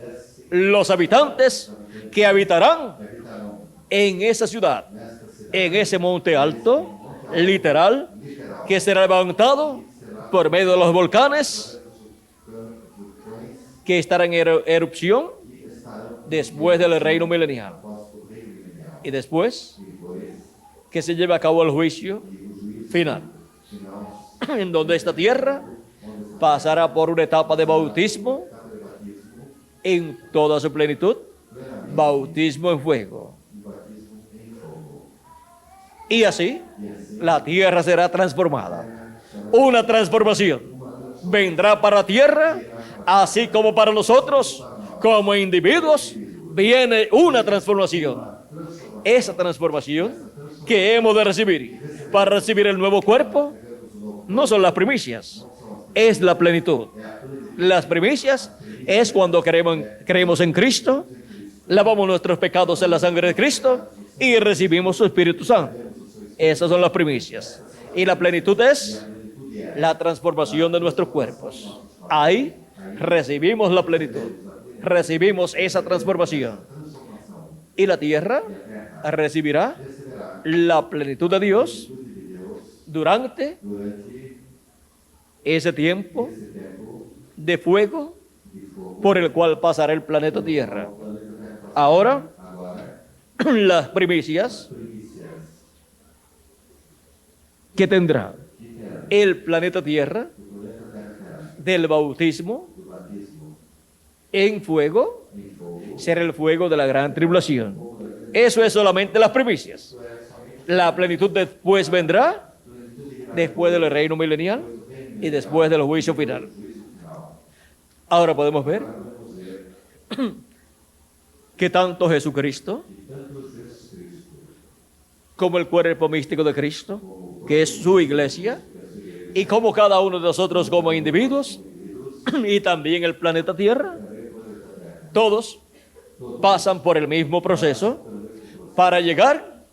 los habitantes que habitarán en esa ciudad, en ese monte alto, literal, que será levantado por medio de los volcanes que estarán en erupción después del reino milenial. Y después que se lleve a cabo el juicio final, en donde esta tierra pasará por una etapa de bautismo en toda su plenitud, bautismo en fuego. Y así la tierra será transformada. Una transformación vendrá para la tierra, así como para nosotros, como individuos, viene una transformación. Esa transformación que hemos de recibir para recibir el nuevo cuerpo no son las primicias, es la plenitud. Las primicias es cuando creemos en Cristo, lavamos nuestros pecados en la sangre de Cristo y recibimos su Espíritu Santo. Esas son las primicias. Y la plenitud es la transformación de nuestros cuerpos. Ahí recibimos la plenitud, recibimos esa transformación. Y la tierra recibirá la plenitud de Dios durante ese tiempo de fuego por el cual pasará el planeta Tierra. Ahora, las primicias que tendrá el planeta Tierra del bautismo en fuego será el fuego de la gran tribulación. Eso es solamente las primicias. La plenitud después vendrá, después del reino milenial y después del juicio final. Ahora podemos ver que tanto Jesucristo como el cuerpo místico de Cristo, que es su iglesia, y como cada uno de nosotros como individuos, y también el planeta Tierra, todos pasan por el mismo proceso para llegar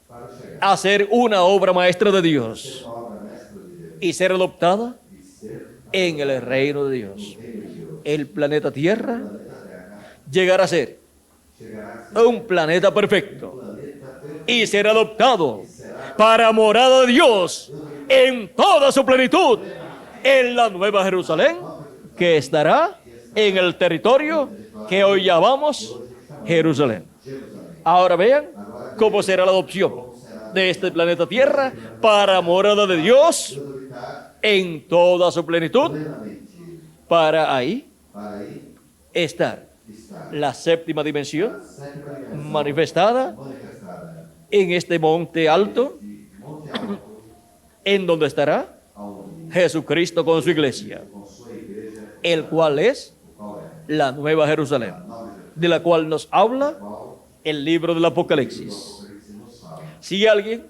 a ser una obra maestra de Dios uma obra mestra de Deus y ser adoptada e ser en el reino de Dios. reino de Deus. El planeta Tierra O planeta Terra llegará a ser chegará a ser un planeta perfecto planeta perfeito y ser adoptado para morada de Dios en toda su plenitud en la Nueva Jerusalén, que estará en el territorio que hoy llamamos Jerusalén. Ahora vean cómo será la adopción de este planeta Tierra para morada de Dios en toda su plenitud, plenamente para ahí para aí estar estar la séptima dimensión sétima dimensão manifestada manifestada en este monte alto, de monte alto en donde estará aonde Jesucristo con su iglesia, com sua igreja, el cual es o qual é la Nueva Jerusalén, nova Jerusalém, de la cual nos habla qual el libro del o Apocalipsis. Apocalipse nos fala. Si alguien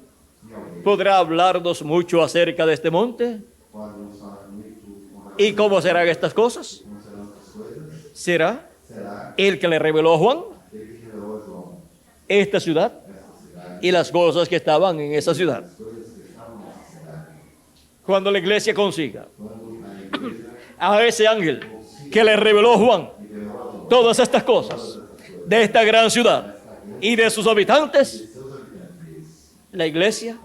Se alguém podrá hablarnos mucho acerca de este monte pode nos falar muito com relação y cómo serán estas cosas, a como serão essas coisas, será será el que le reveló a Juan aquele que revelou a João esta ciudad essa cidade, y las cosas que estaban en esa ciudad. as coisas que estavam nessa cidade. Cuando la iglesia consiga Quando a igreja a ese ángel que le reveló a Juan revelou a João todas estas cosas de esta gran ciudad y de sus habitantes, seus habitantes, la iglesia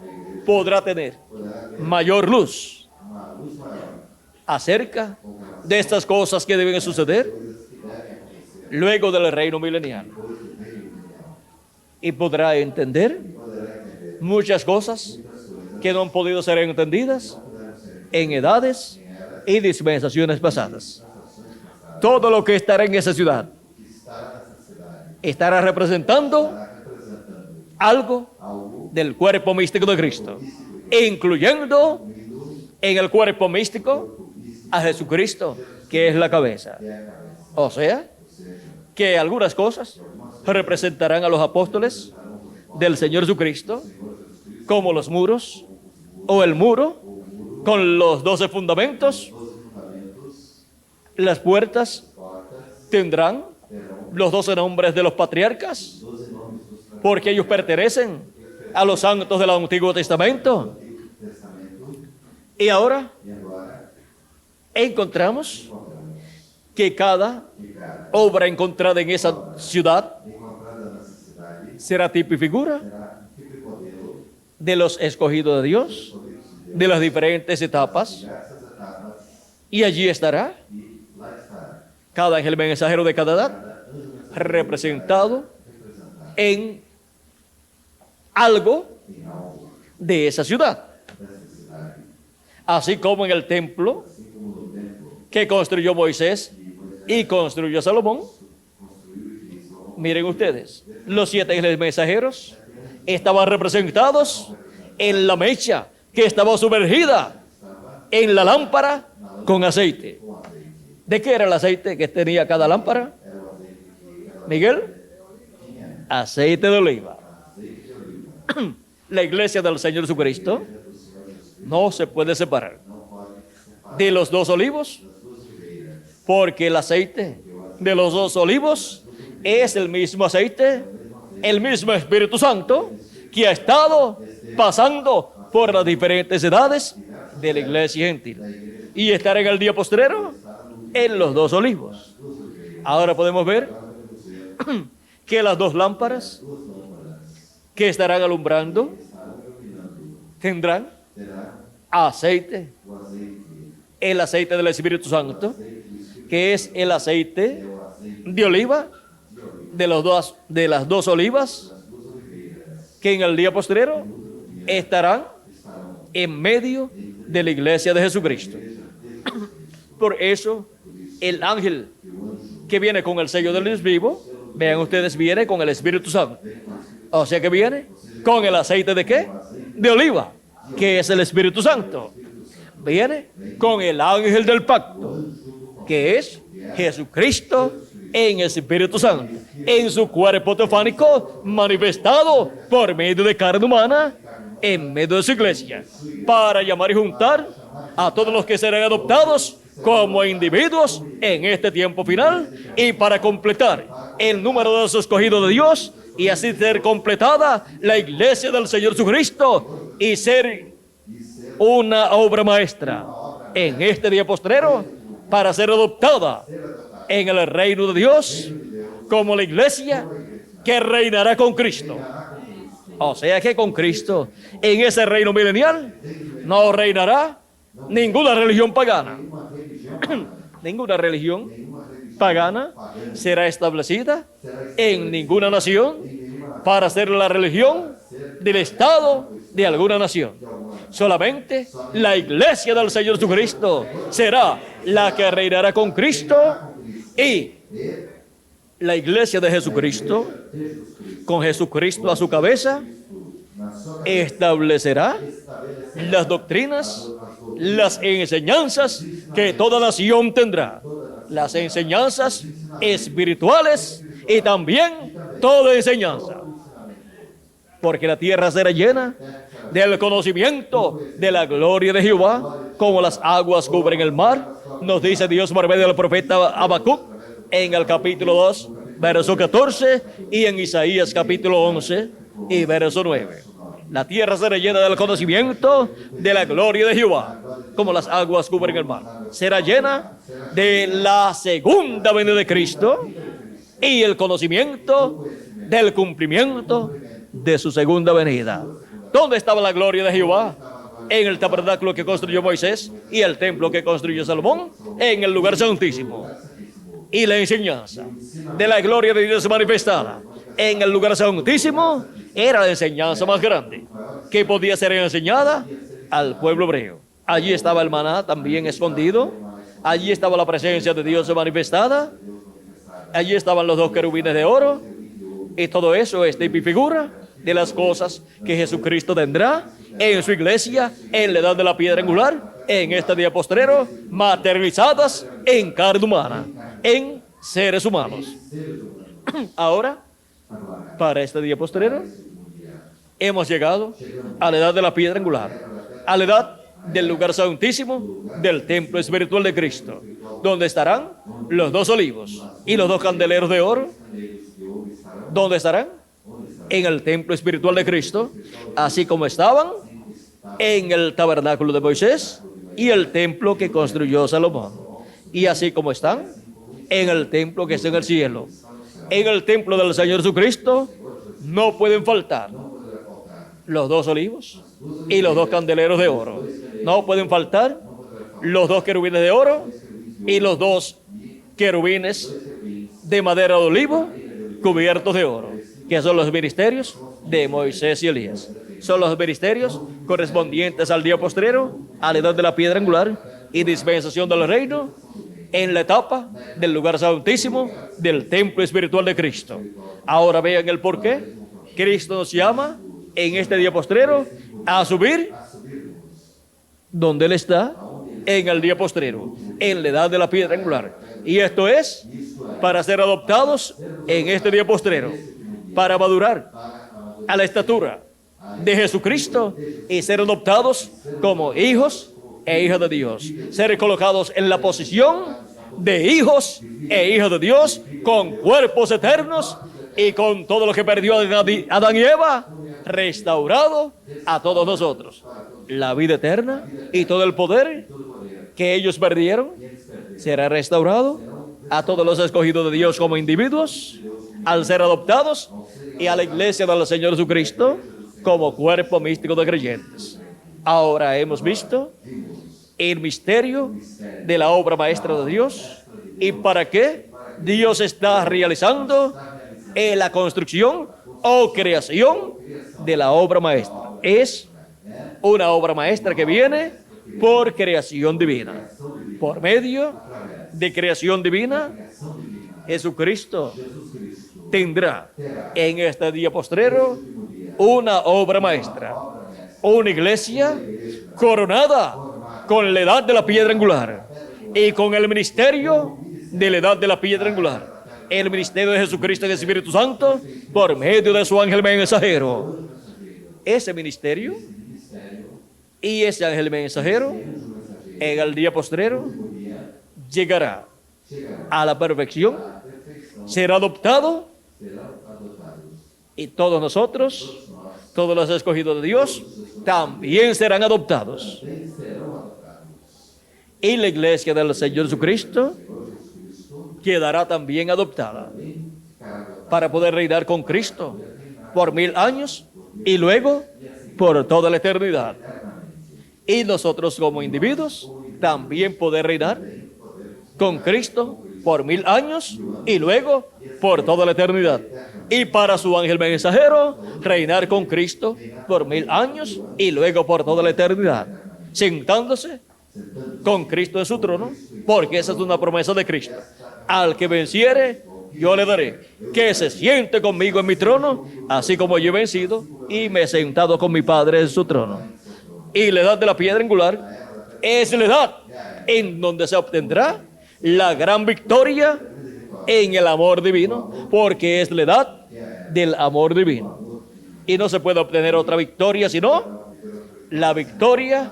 podrá tener poderá ter mayor luz uma luz maior acerca de estas cosas que deben suceder coisas que devem acontecer luego del reino milenial depois do reino mundial. y podrá entender Poderá entender muchas cosas muitas coisas que no han podido ser entendidas que puderam ser en edades y dispensaciones pasadas. Todo lo que estará en esa ciudad que estará nessa cidade, estará representando estará representando algo algo del cuerpo místico de Cristo, incluyendo incluindo en el cuerpo místico a Jesucristo, que es la cabeza. que é a cabeça, O sea, ou seja, que algunas cosas representarán a los apóstoles del Señor Jesucristo, como los muros, o el muro, con los 12 fundamentos. 12 fundamentos, Las puertas portas, tendrán terão los 12 nombres de los patriarcas, 12 nomes dos porque ellos pertenecen a los santos del Antiguo Testamento. Antigo Testamento, Y ahora e agora encontramos encontramos que cada que cada obra encontrada en esa ciudad encontrada nessa cidade será tipo y figura será tipo e modelo de los escogidos de Dios, de las diferentes etapas, diversas etapas y allí estará e lá estará cada ángel mensajero de cada edad cada anjo mensageiro representado representado en algo em algo de esa ciudad, dessa cidade, así como en el templo assim como no templo que construyó Moisés de Moisés y construyó Salomón. construiu e fez Salomão. Miren ustedes, los 7 ángeles mensajeros estaban representados en la mecha que estaba sumergida en la lámpara con aceite. Com azeite, ¿De qué era el aceite que tenía cada lámpara? era o azeite que cada Miguel, tinha, aceite de oliva. azeite de oliva. La iglesia del Señor Jesucristo Do Senhor Jesus no se puede separar não pode separar de los 2 olivos, das duas oliveiras, porque el aceite de los 2 olivos es el mismo aceite, el mismo Espíritu Santo que ha estado pasando por las diferentes edades de la iglesia gentil y estará en el día postrero en los 2 olivos. Ahora podemos ver que las 2 lámparas que estarán alumbrando tendrán terá aceite, o azeite, el aceite del Espíritu Santo, que es el aceite o azeite de oliva de las 2 olivas que en el día postrero estarán en medio de la iglesia de Jesucristo. Por eso el ángel que viene con el sello del Dios vivo, vean ustedes, viene con el Espíritu Santo. O sea que viene con el aceite de ¿qué? De oliva, que es el Espíritu Santo. Viene con el ángel del pacto, que es Jesucristo en el Espíritu Santo, en su cuerpo teofánico manifestado por medio de carne humana en medio de su iglesia, para llamar y juntar a todos los que serán adoptados como individuos en este tiempo final y para completar el número de los escogidos de Dios y así ser completada la iglesia del Señor Jesucristo y ser una obra maestra en este día postrero para ser adoptada en el reino de Dios como la iglesia que reinará con Cristo. O sea que con Cristo en ese reino milenial no reinará ninguna religión pagana. Ninguna religión pagana será establecida en ninguna nación para ser la religión del Estado de alguna nación. Solamente la iglesia del Señor Jesucristo será la que reinará con Cristo y la iglesia de Jesucristo, con Jesucristo a su cabeza, establecerá las doctrinas, las enseñanzas que toda nación tendrá, las enseñanzas espirituales y también toda enseñanza, porque la tierra será llena del conocimiento de la gloria de Jehová, como las aguas cubren el mar, nos dice Dios por medio del profeta Habacuc en el capítulo 2, verso 14, y en Isaías capítulo 11 y verso 9. La tierra será llena del conocimiento de la gloria de Jehová, como las aguas cubren el mar. Será llena de la segunda venida de Cristo y el conocimiento del cumplimiento de su segunda venida. ¿Dónde estaba la gloria de Jehová? En el tabernáculo que construyó Moisés y el templo que construyó Salomón, en el lugar santísimo. Y la enseñanza de la gloria de Dios manifestada en el lugar santísimo era la enseñanza más grande que podía ser enseñada al pueblo hebreo. Allí estaba el maná también escondido, allí estaba la presencia de Dios manifestada, allí estaban los dos querubines de oro, y todo eso es tipo y figura de las cosas que Jesucristo tendrá en su iglesia en la edad de la piedra angular, en este día postrero, materializadas en carne humana, en seres humanos. Ahora, para este día postrero, hemos llegado a la edad de la piedra angular, a la edad del lugar santísimo del templo espiritual de Cristo, donde estarán los dos olivos y los dos candeleros de oro. ¿Dónde estarán? En el templo espiritual de Cristo, así como estaban en el tabernáculo de Moisés y el templo que construyó Salomón, y así como están en el templo que está en el cielo. En el templo del Señor Jesucristo no pueden faltar los dos olivos y los dos candeleros de oro. No pueden faltar los dos querubines de oro y los dos querubines de madera de olivo cubiertos de oro, que son los ministerios de Moisés y Elías. Son los ministerios correspondientes al día postrero, a la edad de la piedra angular y dispensación del reino, en la etapa del lugar santísimo del templo espiritual de Cristo. Ahora vean el porqué. Cristo nos llama en este día postrero a subir donde Él está en el día postrero, en la edad de la piedra angular. Y esto es para ser adoptados en este día postrero, para madurar a la estatura de Jesucristo y ser adoptados como hijos e hijas de Dios, ser colocados en la posición de hijos e hijas de Dios, con cuerpos eternos y con todo lo que perdió Adán y Eva, restaurado a todos nosotros. La vida eterna y todo el poder que ellos perdieron será restaurado a todos los escogidos de Dios como individuos, al ser adoptados, y a la iglesia del Señor Jesucristo como cuerpo místico de creyentes. Ahora hemos visto el misterio de la obra maestra de Dios y para qué Dios está realizando la construcción o creación de la obra maestra. Es una obra maestra que viene por creación divina. Por medio de creación divina, Jesucristo tendrá en este día postrero una obra maestra, una iglesia coronada con la edad de la piedra angular y con el ministerio de la edad de la piedra angular, el ministerio de Jesucristo y del Espíritu Santo por medio de su ángel mensajero. Ese ministerio y ese ángel mensajero en el día postrero llegará chegará a la perfección, à perfeição, será adoptado serão adotados. y todos nosotros, todos los escogidos de Dios, también serán adoptados. Também serão adotados. Y la iglesia del Señor Jesucristo Senhor Jesus Cristo quedará también adoptada também ficará adotado para poder reinar con Cristo por 1000 años y luego por toda la eternidad. Y nosotros como individuos también poder reinar con Cristo por 1000 años y luego por toda la eternidad. Y para su ángel mensajero, reinar con Cristo por 1000 años y luego por toda la eternidad, sentándose con Cristo en su trono, porque esa es una promesa de Cristo. Al que venciere, yo le daré que se siente conmigo en mi trono, así como yo he vencido y me he sentado con mi Padre en su trono. Y la edad de la piedra angular es la edad en donde se obtendrá la gran victoria en el amor divino, porque es la edad del amor divino. Y no se puede obtener otra victoria sino la victoria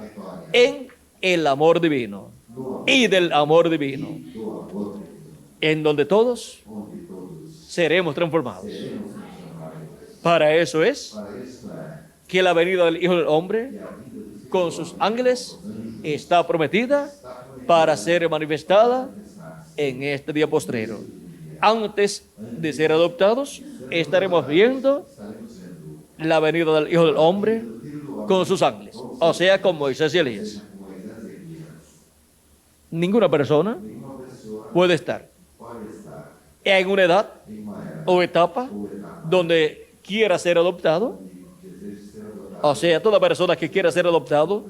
en el amor divino y del amor divino, en donde todos seremos transformados. Para eso es que la venida del Hijo del Hombre con sus ángeles está prometida para ser manifestada en este día postrero. Antes de ser adoptados, estaremos viendo la venida del Hijo del Hombre con sus ángeles, o sea, con Moisés y Elías. Ninguna persona puede estar en una edad o etapa donde quiera ser adoptado, o sea, toda persona que quiera ser adoptado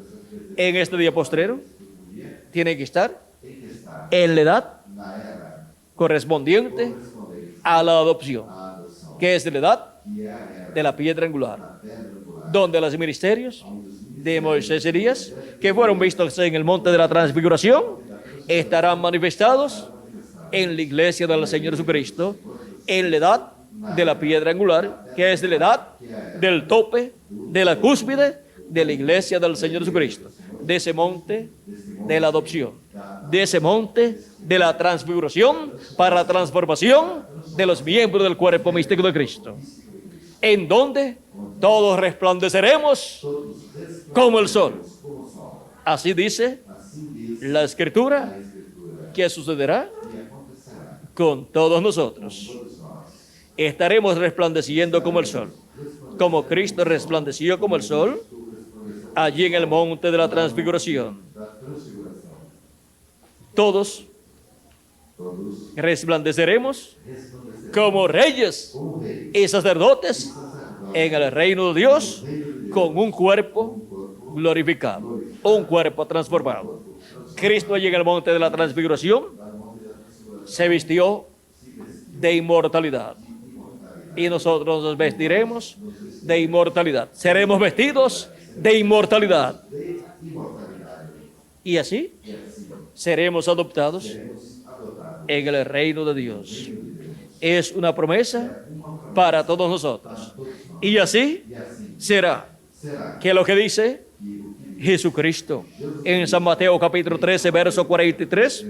en este día postrero tiene que estar en la edad correspondiente a la adopción, que es la edad de la piedra angular, donde los ministerios de Moisés y Elías, que fueron vistos en el monte de la transfiguración, estarán manifestados en la iglesia del Señor Jesucristo, en la edad de la piedra angular, que es la edad del tope, de la cúspide de la iglesia del Señor Jesucristo, de ese monte de la adopción, de ese monte de la transfiguración para la transformación de los miembros del cuerpo místico de Cristo, en donde todos resplandeceremos como el sol. Así dice la Escritura que sucederá con todos nosotros. Estaremos resplandeciendo como el sol, como Cristo resplandeció como el sol allí en el monte de la transfiguración. Todos resplandeceremos como reyes y sacerdotes en el reino de Dios con un cuerpo glorificado, un cuerpo transformado. Cristo allí en el monte de la transfiguración se vistió de inmortalidad y nosotros nos vestiremos de inmortalidad. Seremos vestidos de inmortalidad y así seremos adoptados en el reino de Dios. Es una promesa para todos nosotros. Y así será que lo que dice Jesucristo en San Mateo capítulo 13, verso 43,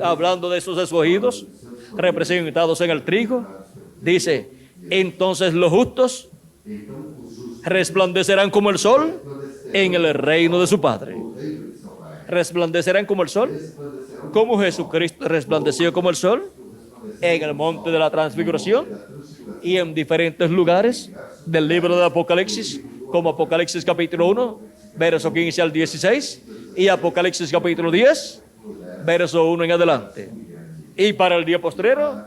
hablando de esos escogidos representados en el trigo, dice: entonces los justos resplandecerán como el sol en el reino de su Padre. Resplandecerán como el sol, como Jesucristo resplandeció como el sol en el monte de la transfiguración y en diferentes lugares del libro de Apocalipsis, como Apocalipsis capítulo 1, verso 15 al 16, y Apocalipsis capítulo 10, verso 1 en adelante. Y para el día postrero,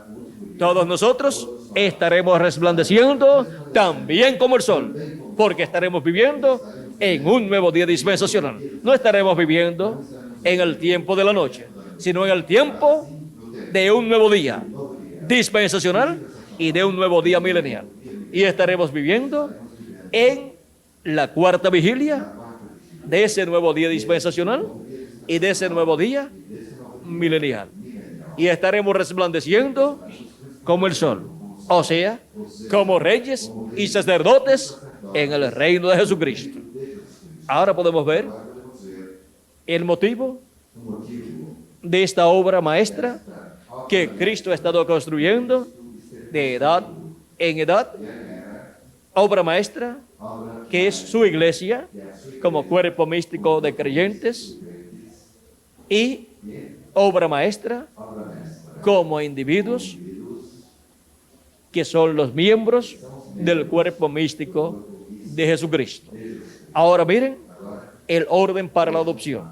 todos nosotros estaremos resplandeciendo también como el sol, porque estaremos viviendo en un nuevo día dispensacional. No estaremos viviendo en el tiempo de la noche, sino en el tiempo de un nuevo día dispensacional y de un nuevo día milenial. Y estaremos viviendo en la cuarta vigilia de ese nuevo día dispensacional y de ese nuevo día milenial. Y estaremos resplandeciendo como el sol, o sea, como reyes y sacerdotes en el reino de Jesucristo. Ahora podemos ver el motivo de esta obra maestra que Cristo ha estado construyendo de edad en edad, obra maestra que es su iglesia como cuerpo místico de creyentes y obra maestra como individuos que son los miembros del cuerpo místico de Jesucristo. Ahora miren el orden para la adopción.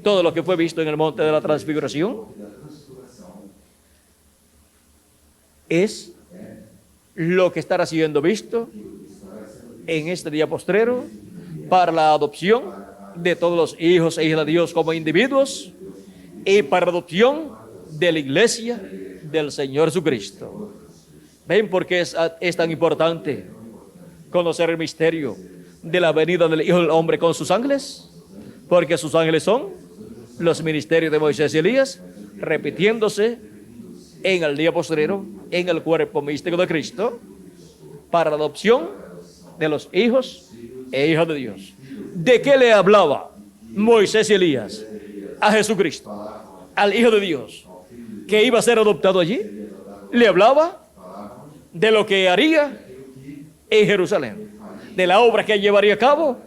Todo lo que fue visto en el monte de la transfiguración es lo que estará siendo visto en este día postrero para la adopción de todos los hijos e hijas de Dios como individuos y para la adopción de la iglesia del Señor Jesucristo. ¿Ven por qué es tan importante conocer el misterio de la venida del Hijo del Hombre con sus ángeles? Porque sus ángeles son los ministerios de Moisés y Elías, repitiéndose en el día postrero, en el cuerpo místico de Cristo, para la adopción de los hijos e hijas de Dios. ¿De qué le hablaba Moisés y Elías a Jesucristo, al Hijo de Dios, que iba a ser adoptado allí? Le hablaba de lo que haría en Jerusalén, de la obra que llevaría a cabo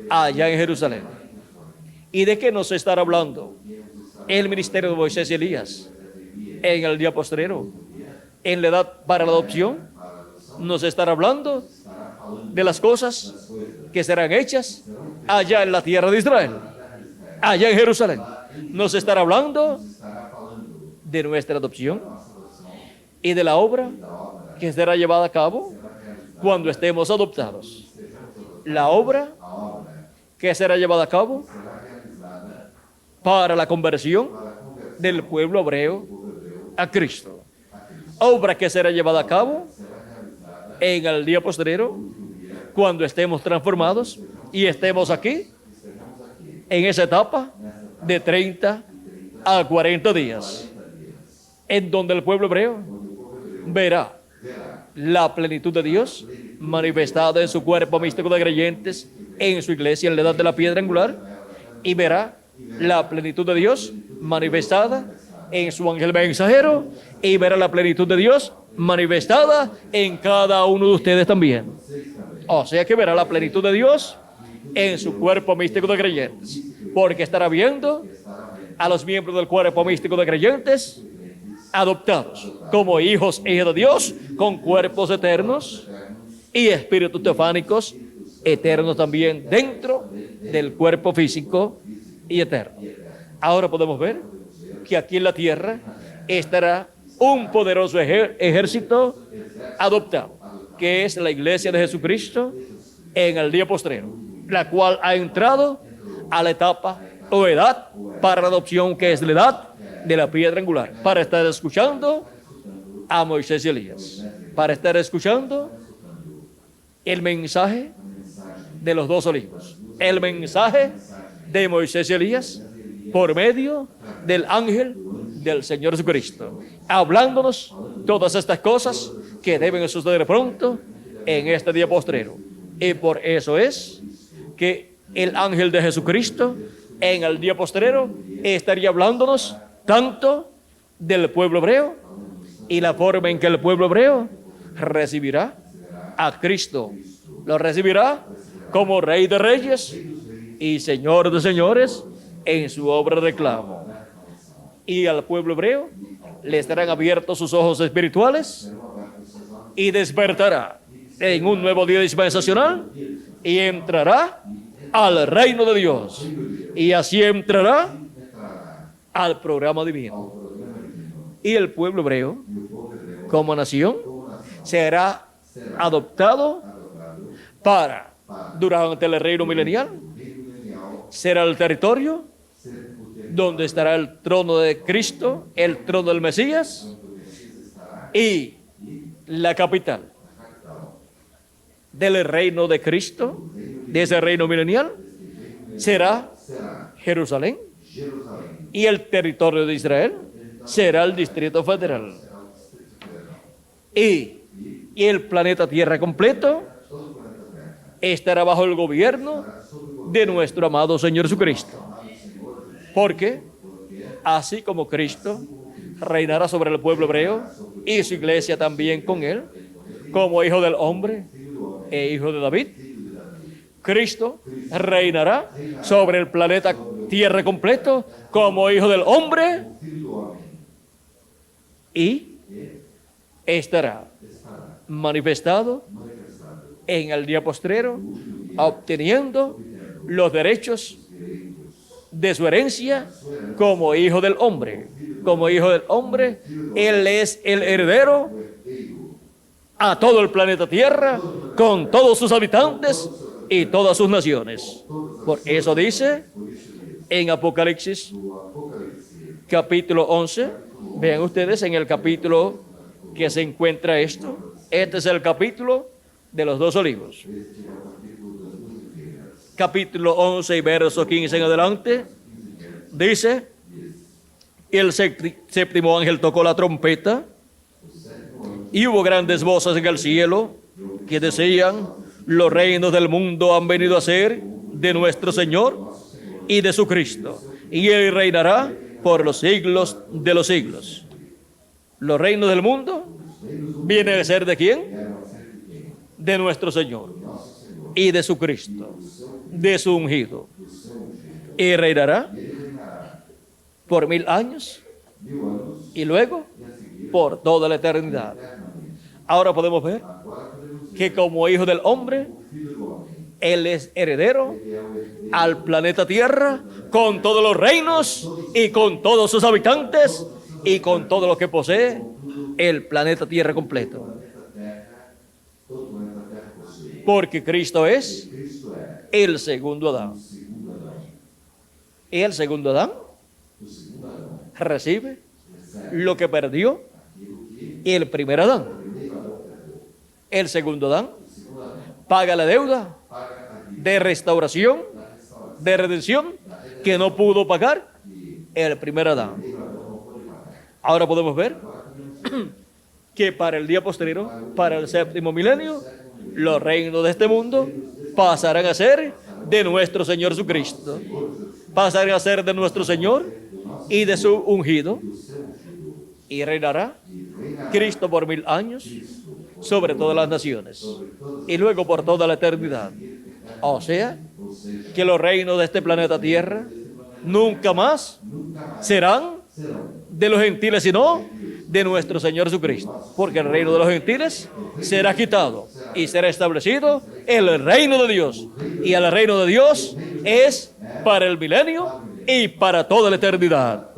allá en Jerusalén. ¿Y de qué nos estará hablando el ministerio de Moisés y Elías en el día postrero, en la edad para la adopción? Nos estará hablando de las cosas que serán hechas allá en la tierra de Israel, allá en Jerusalén. Nos estará hablando de nuestra adopción y de la obra que será llevada a cabo cuando estemos adoptados. La obra que será llevada a cabo para la conversión del pueblo hebreo a Cristo. Obra que será llevada a cabo en el día postrero cuando estemos transformados y estemos aquí en esa etapa de 30 a 40 días, en donde el pueblo hebreo verá la plenitud de Dios manifestada en su cuerpo místico de creyentes, en su iglesia en la edad de la piedra angular, y verá la plenitud de Dios manifestada en su ángel mensajero, y verá la plenitud de Dios manifestada en cada uno de ustedes también. O sea que verá la plenitud de Dios en su cuerpo místico de creyentes, porque estará viendo a los miembros del cuerpo místico de creyentes adoptados como hijos e hijas de Dios, con cuerpos eternos y espíritus teofánicos eternos también dentro del cuerpo físico y eterno. Ahora podemos ver que aquí en la tierra estará un poderoso ejército adoptado, que es la iglesia de Jesucristo en el día postrero, la cual ha entrado a la etapa o edad para la adopción, que es la edad de la piedra angular, para estar escuchando a Moisés y Elías, para estar escuchando el mensaje de los dos olivos, el mensaje de Moisés y Elías por medio del ángel del Señor Jesucristo, hablándonos todas estas cosas que deben suceder pronto en este día postrero. Y por eso es que el ángel de Jesucristo en el día postrero estaría hablándonos tanto del pueblo hebreo y la forma en que el pueblo hebreo recibirá a Cristo. Lo recibirá como Rey de Reyes y Señor de Señores en su obra de reclamo. Y al pueblo hebreo le estarán abiertos sus ojos espirituales y despertará en un nuevo día dispensacional y entrará al reino de Dios, y así entrará al programa divino. Y el pueblo hebreo como nación será adoptado para, durante el reino milenial, será el territorio donde estará el trono de Cristo, el trono del Mesías, y la capital del reino de Cristo, de ese reino milenial, será Jerusalén, y el territorio de Israel será el Distrito Federal. Y el planeta Tierra completo estará bajo el gobierno de nuestro amado Señor Jesucristo. ¿Por qué? así como Cristo reinará sobre el pueblo hebreo y su iglesia también con él, como hijo del hombre e hijo de David. Cristo reinará sobre el planeta Tierra completo como hijo del hombre y estará manifestado en el día postrero, obteniendo los derechos de su herencia como hijo del hombre. Como hijo del hombre, Él es el heredero a todo el planeta Tierra, con todos sus habitantes y todas sus naciones. Por eso dice en Apocalipsis, capítulo 11, vean ustedes en el capítulo que se encuentra esto. Este es el capítulo de los dos olivos. Capítulo 11 y verso 15 en adelante, dice: y el séptimo ángel tocó la trompeta, y hubo grandes voces en el cielo que decían: los reinos del mundo han venido a ser de nuestro Señor y de su Cristo, y Él reinará por los siglos de los siglos. Los reinos del mundo vienen a ser ¿de quién? De nuestro Señor y de su Cristo, de su ungido. Y reinará por 1000 años y luego por toda la eternidad. Ahora podemos ver que como hijo del hombre, Él es heredero al planeta Tierra, con todos los reinos y con todos sus habitantes y con todo lo que posee el planeta Tierra completo. Porque Cristo es el segundo Adán. Y el segundo Adán recibe lo que perdió el primer Adán. El segundo Adán paga la deuda de restauración, de redención, que no pudo pagar el primer Adán. Ahora podemos ver que para el día posterior, para el séptimo milenio, los reinos de este mundo pasarán a ser de nuestro Señor Jesucristo. Pasarán a ser de nuestro Señor y de su ungido. Y reinará Cristo por 1000 años sobre todas las naciones y luego por toda la eternidad. O sea, que los reinos de este planeta Tierra nunca más serán de los gentiles, sino de nuestro Señor Jesucristo, porque el reino de los gentiles será quitado y será establecido el reino de Dios, y el reino de Dios es para el milenio y para toda la eternidad.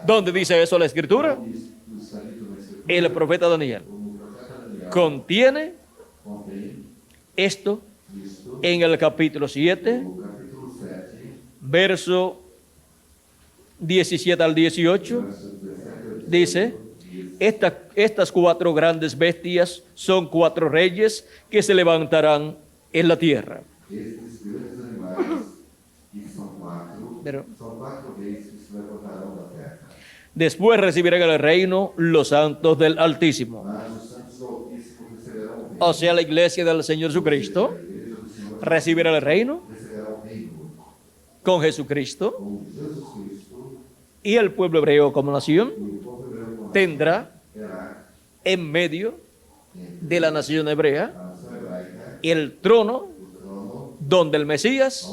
¿Dónde dice eso la Escritura? El profeta Daniel contiene esto en el capítulo 7, verso 17 al 18. Dice: estas 4 grandes bestias son 4 reyes que se levantarán en la tierra. Pero después recibirán el reino los santos del Altísimo. O sea, la iglesia del Señor Jesucristo recibirá el reino con Jesucristo, y el pueblo hebreo como nación tendrá en medio de la nación hebrea el trono donde el Mesías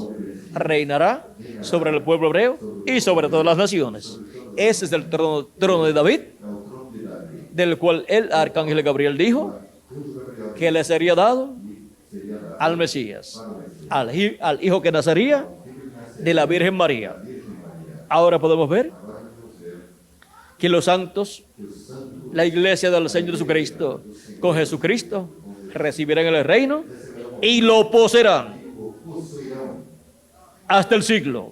reinará sobre el pueblo hebreo y sobre todas las naciones. Ese es el trono de David, del cual el arcángel Gabriel dijo que le sería dado al Mesías, al hijo que nacería de la Virgen María. Ahora podemos ver que los santos, la iglesia del Señor Jesucristo, con Jesucristo, recibirán el reino y lo poseerán hasta el siglo,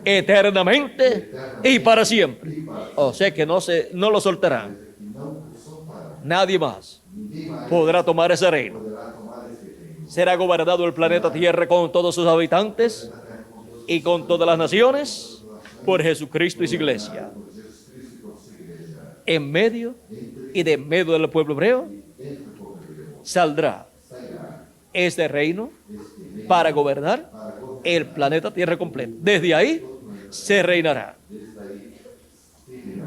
eternamente y para siempre. O sea que no lo soltarán. Nadie más podrá tomar ese reino. Será gobernado el planeta Tierra con todos sus habitantes y con todas las naciones por Jesucristo y su iglesia. En medio y de medio del pueblo hebreo saldrá este reino para gobernar el planeta Tierra completo. Desde ahí se reinará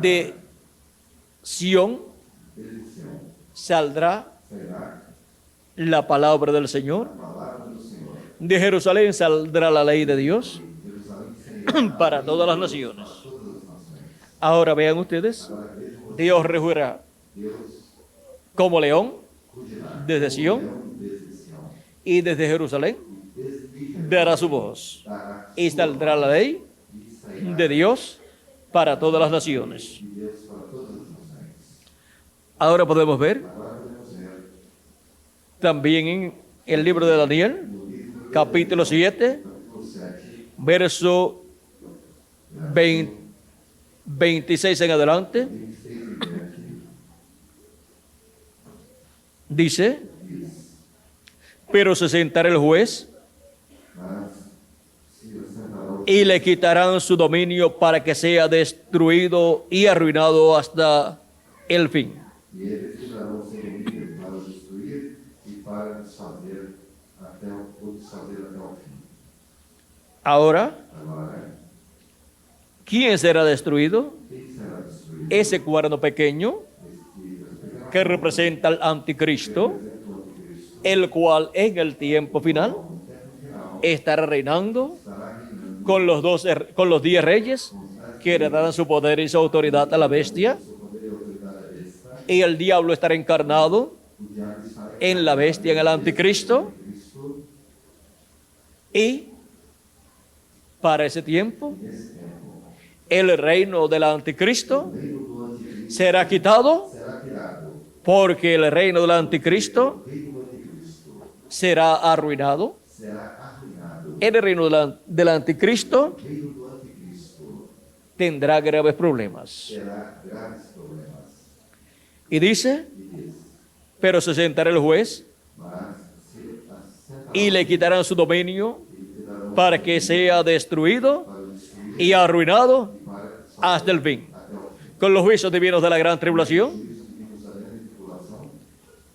de Sión desde Sião saldrá sairá la palabra del Señor. a palavra do Senhor. De Jerusalén saldrá la ley de Dios Jerusalém sairá para todas las naciones. para todas as nações. Ahora vean ustedes, Agora vejam, Dios rugirá Deus como león rugirá desde Sión desde Sião y desde Jerusalén desde dará su voz dará y saldrá la ley e sairá de Dios para todas las naciones. de Deus para todas as nações. Ahora podemos ver Agora podemos ver también en el libro de Daniel, no livro capítulo 7, capítulo 7, verso 26 en adelante, 26 em diante, dice, diz: pero se sentará el juez Mas se assentará o y le quitarán su dominio para que sea destruido y arruinado hasta el fin. e eles tirarão o seu domínio para o destruir e para desfazer até o desfazer até o fim. Ahora, Agora, ¿quién será destruido? quem será destruído? Ese cuerno pequeño que representa al anticristo, el cual en el tiempo final estará reinando con los 10 reyes que heredarán su poder y su autoridad a la bestia, y el diablo estará encarnado en la bestia, en el anticristo, y para ese tiempo el reino del anticristo será quitado, Será tirado. porque el reino del anticristo O reino do anticristo será arruinado. será arruinado. El reino del anticristo O reino do anticristo tendrá graves problemas. terá graves problemas. Y dice, E diz: pero se sentará el juez Mas se assentará y le quitarán su dominio e tirarão para que sea destruido para o destruir y arruinado para hasta el fin. até o fim. Con los juicios divinos de la gran tribulación, Isso vimos a grande tribulação.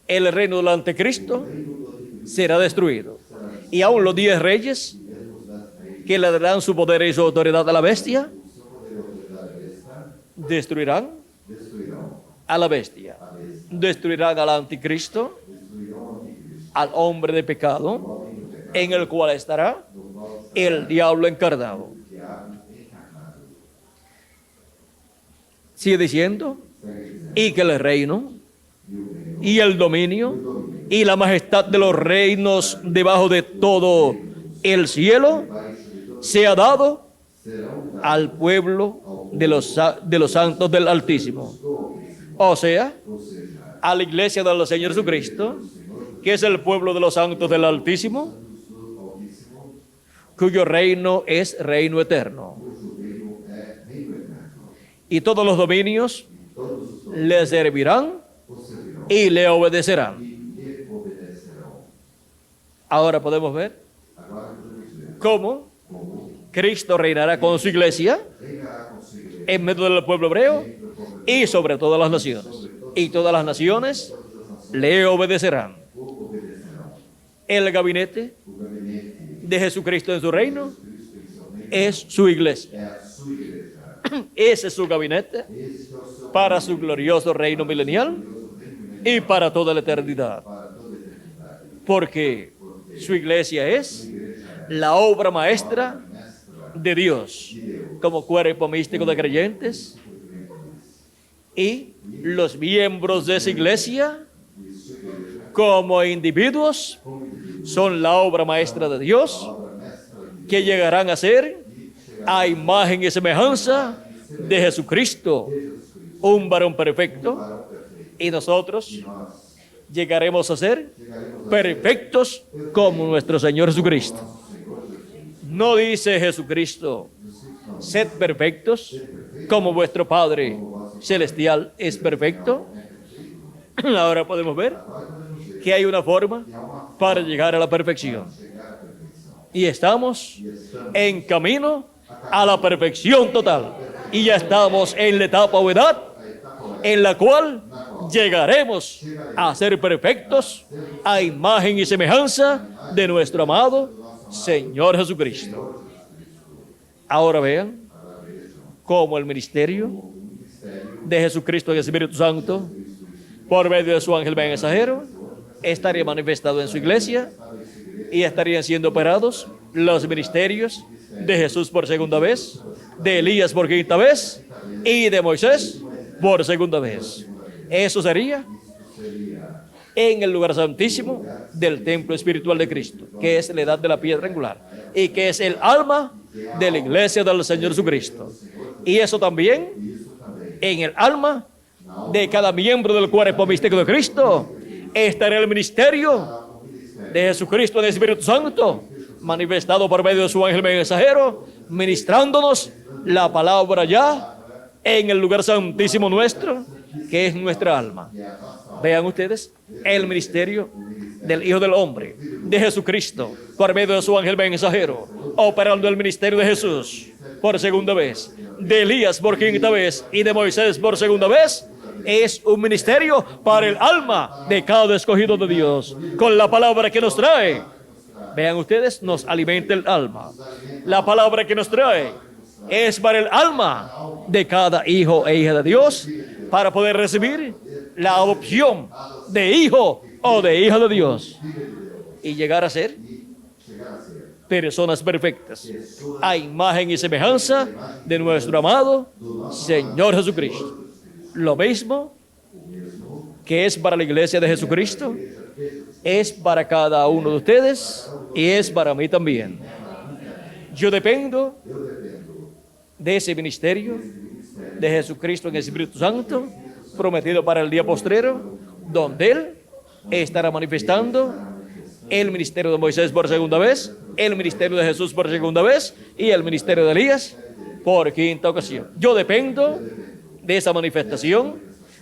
el reino del anticristo O reino do anticristo será destruido. será destruído. Y aún los 10 reyes Mesmo os das reis, que le darán su poder y su autoridad a la bestia, o seu poder e autoridade besta, destruirán destruirão a la bestia, a besta, destruirán al anticristo, destruirão o anticristo, al hombre de pecado, o homem do pecado, en el cual estará do qual será el diablo encarnado. o diabo encarnado. Sigue diciendo, Segue dizendo: y que el reino E o reino y el dominio y la majestad de los reinos debajo de todo el cielo debaixo de todo sea dado serão dados al pueblo de los santos del Altísimo. do Altíssimo. O sea, Ou seja, a la iglesia del Señor Jesucristo, que es el pueblo de los santos del Altísimo, do Altíssimo, cuyo reino es reino eterno. cujo reino é reino eterno. Y todos los dominios Todos os le servirán os servirão y le obedecerán. e lhe obedecerão. Ahora podemos ver Agora podemos ver cómo como Cristo reinará con su iglesia reinará com sua igreja en medio del pueblo hebreo do povo y sobre todas las naciones. Y todas las naciones le obedecerán. o obedecerão. El gabinete O gabinete de Jesucristo en su reino Cristo em seu reino es su iglesia. é a sua igreja. Ese es su gabinete Este é o seu para su glorioso reino milenial y para toda la eternidad. para toda a eternidade. Porque su iglesia es la obra maestra Mestra de Dios de Deus. como cuerpo místico de creyentes, y los miembros de esa iglesia E sua igreja como individuos como indivíduo, son la obra maestra de Dios, obra mestra de Deus. que llegarán a ser a imagen y semejanza de Jesucristo, un varón perfecto, Varão perfeito. y nosotros Nós llegaremos a ser chegaremos a perfectos como nuestro Señor Jesucristo. nosso Senhor Jesus. No dice Jesucristo, sed perfectos como vuestro Padre celestial es perfecto. Ahora podemos ver que hay una forma para llegar a la perfección. Y estamos en camino a la perfección total. Y ya estamos en la etapa o edad en la cual llegaremos a ser perfectos a imagen y semejanza de nuestro amado Señor Jesucristo. Ahora vean cómo el ministerio de Jesucristo en el Espíritu Santo, por medio de su ángel mensajero, estaría manifestado en su iglesia y estarían siendo operados los ministerios de Jesús por segunda vez, de Elías por quinta vez y de Moisés por segunda vez. Eso sería en el lugar santísimo del templo espiritual de Cristo, que es la edad de la piedra angular y que es el alma de la iglesia del Señor Jesucristo. Y eso también en el alma de cada miembro del cuerpo místico de Cristo estará el ministerio de Jesucristo en el Espíritu Santo, manifestado por medio de su ángel mensajero, ministrándonos la palabra ya en el lugar santísimo nuestro, que es nuestra alma. Vean ustedes el ministerio del Hijo del Hombre, de Jesucristo, por medio de su ángel mensajero, operando el ministerio de Jesús por segunda vez, de Elías por quinta vez y de Moisés por segunda vez. Es un ministerio para el alma de cada escogido de Dios, con la palabra que nos trae. Vean ustedes, nos alimenta el alma. La palabra que nos trae es para el alma de cada hijo e hija de Dios, para poder recibir la adopción de hijo o de hija de Dios y llegar a ser personas perfectas, a imagen y semejanza de nuestro amado Señor Jesucristo. Lo mismo que es para la iglesia de Jesucristo, es para cada uno de ustedes y es para mí también. Yo dependo de ese ministerio de Jesucristo en el Espíritu Santo, prometido para el día postrero, donde Él estará manifestando el ministerio de Moisés por segunda vez, el ministerio de Jesús por segunda vez y el ministerio de Elías por quinta ocasión. Yo dependo de esa manifestación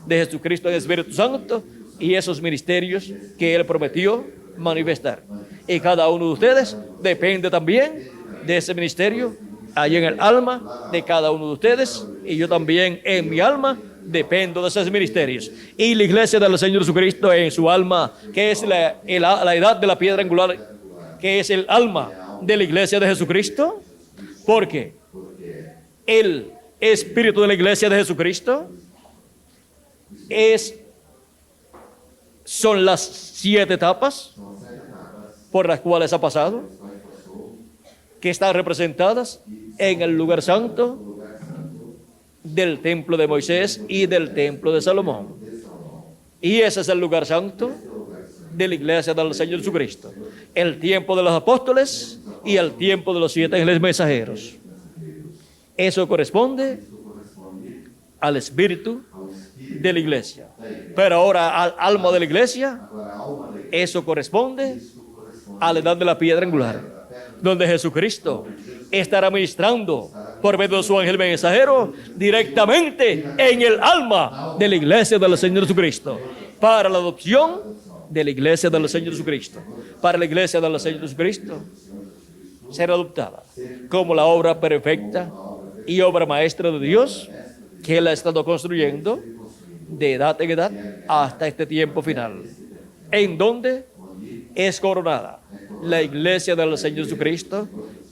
de Jesucristo en el Espíritu Santo y esos ministerios que Él prometió manifestar. Y cada uno de ustedes depende también de ese ministerio allí en el alma de cada uno de ustedes, y yo también en mi alma dependo de esos ministerios. Y la iglesia del Señor Jesucristo en su alma, que es la edad de la piedra angular, que es el alma de la iglesia de Jesucristo, porque el espíritu de la iglesia de Jesucristo son las 7 etapas por las cuales ha pasado, que están representadas en el lugar santo del templo de Moisés y del templo de Salomón. Y ese es el lugar santo de la iglesia del Señor Jesucristo, el tiempo de los apóstoles y el tiempo de los 7 ángeles mensajeros. Eso corresponde al espíritu de la iglesia. Pero ahora al alma de la iglesia, eso corresponde a la edad de la piedra angular, donde Jesucristo estará ministrando por medio de su ángel mensajero directamente en el alma de la iglesia del Señor Jesucristo, para la adopción de la iglesia del Señor Jesucristo, para la iglesia del Señor Jesucristo ser adoptada como la obra perfecta y obra maestra de Dios, que Él ha estado construyendo de edad en edad hasta este tiempo final, en donde es coronada la iglesia del Señor Jesucristo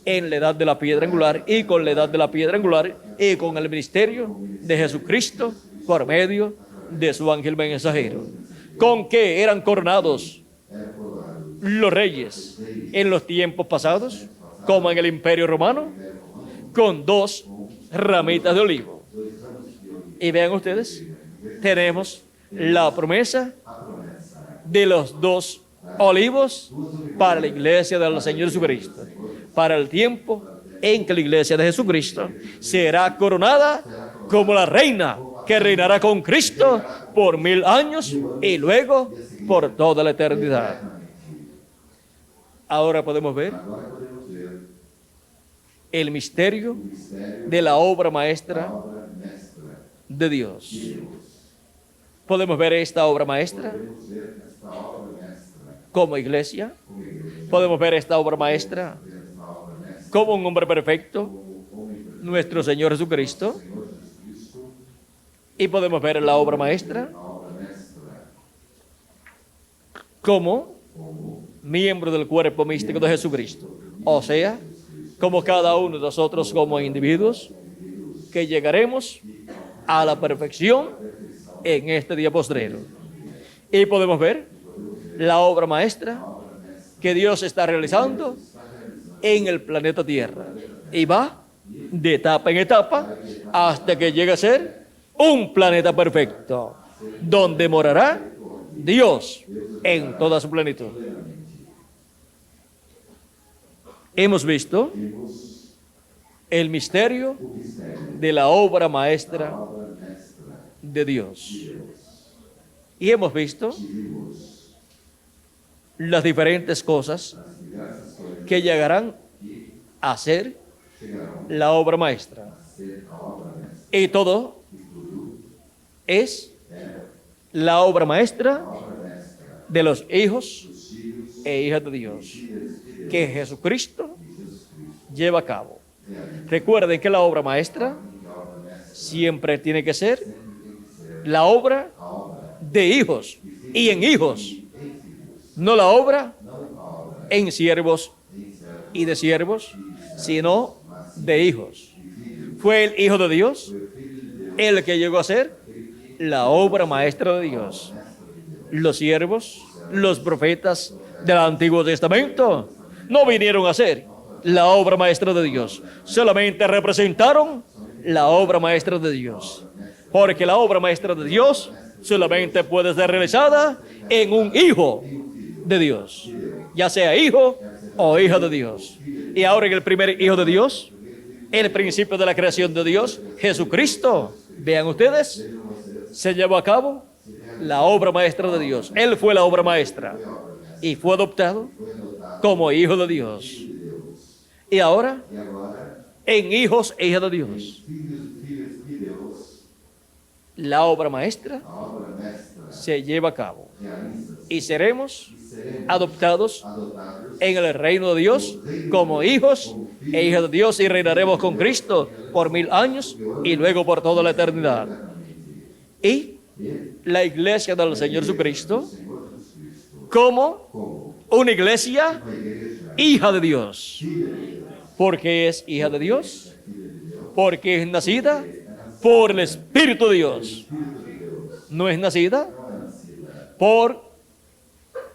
en la edad de la piedra angular, y con la edad de la piedra angular y con el ministerio de Jesucristo por medio de su ángel mensajero. ¿Con qué eran coronados los reyes en los tiempos pasados, como en el Imperio Romano? Con 2 ramitas de olivo. Y vean ustedes, tenemos la promesa de los 2 olivos para la iglesia del Señor Jesucristo, para el tiempo en que la iglesia de Jesucristo será coronada como la reina que reinará con Cristo por 1000 años y luego por toda la eternidad. Ahora podemos ver el misterio de la obra maestra de Dios. Podemos ver esta obra maestra como iglesia. Podemos ver esta obra maestra como un hombre perfecto, nuestro Señor Jesucristo. Y podemos ver la obra maestra como miembro del cuerpo místico de Jesucristo. O sea, como cada uno de nosotros como individuos que llegaremos a la perfección en este día postrero. Y podemos ver la obra maestra que Dios está realizando en el planeta Tierra. Y va de etapa en etapa hasta que llegue a ser un planeta perfecto, donde morará Dios en toda su plenitud. Hemos visto el misterio de la obra maestra de Dios. Y hemos visto las diferentes cosas que llegarán a ser la obra maestra. Y todo es la obra maestra de los hijos e hijas de Dios que Jesucristo lleva a cabo. Recuerden que la obra maestra siempre tiene que ser la obra de hijos y en hijos, no la obra en siervos y de siervos, sino de hijos. Fue el Hijo de Dios el que llegó a ser la obra maestra de Dios. Los siervos, los profetas del Antiguo Testamento no vinieron a ser la obra maestra de Dios, solamente representaron la obra maestra de Dios, porque la obra maestra de Dios solamente puede ser realizada en un hijo de Dios, ya sea hijo o hija de Dios. Y ahora en el primer hijo de Dios, el principio de la creación de Dios, Jesucristo, vean ustedes, se llevó a cabo la obra maestra de Dios. Él fue la obra maestra y fue adoptado como hijo de Dios. Y ahora, en hijos e hijas de Dios, la obra maestra se lleva a cabo y seremos adoptados en el reino de Dios como hijos e hijas de Dios y reinaremos con Cristo por 1000 años y luego por toda la eternidad. Y la iglesia del Señor Jesucristo como una iglesia hija de Dios. ¿Por qué es hija de Dios? Porque es nacida por el Espíritu de Dios. No es nacida por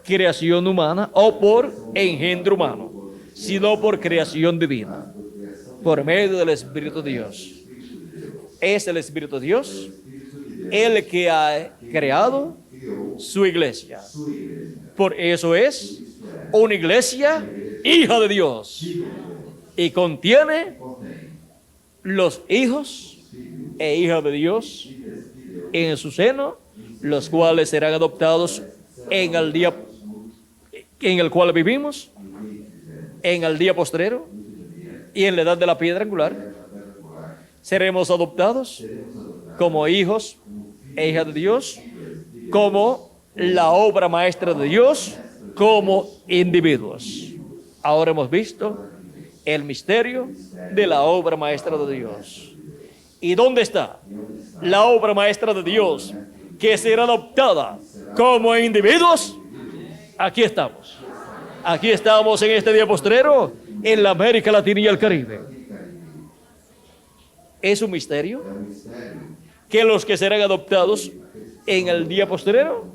creación humana o por engendro humano, sino por creación divina, por medio del Espíritu de Dios. Es el Espíritu de Dios el que ha creado su iglesia. Por eso es una iglesia hija de Dios y contiene los hijos e hijas de Dios en su seno, los cuales serán adoptados en el día en el cual vivimos, en el día postrero y en la edad de la piedra angular. Seremos adoptados como hijos e hijas de Dios, como la obra maestra de Dios, como individuos. Ahora hemos visto el misterio de la obra maestra de Dios. ¿Y dónde está la obra maestra de Dios que será adoptada como individuos? Aquí estamos. Aquí estamos en este día postrero en la América Latina y el Caribe. Es un misterio que los que serán adoptados en el día postrero,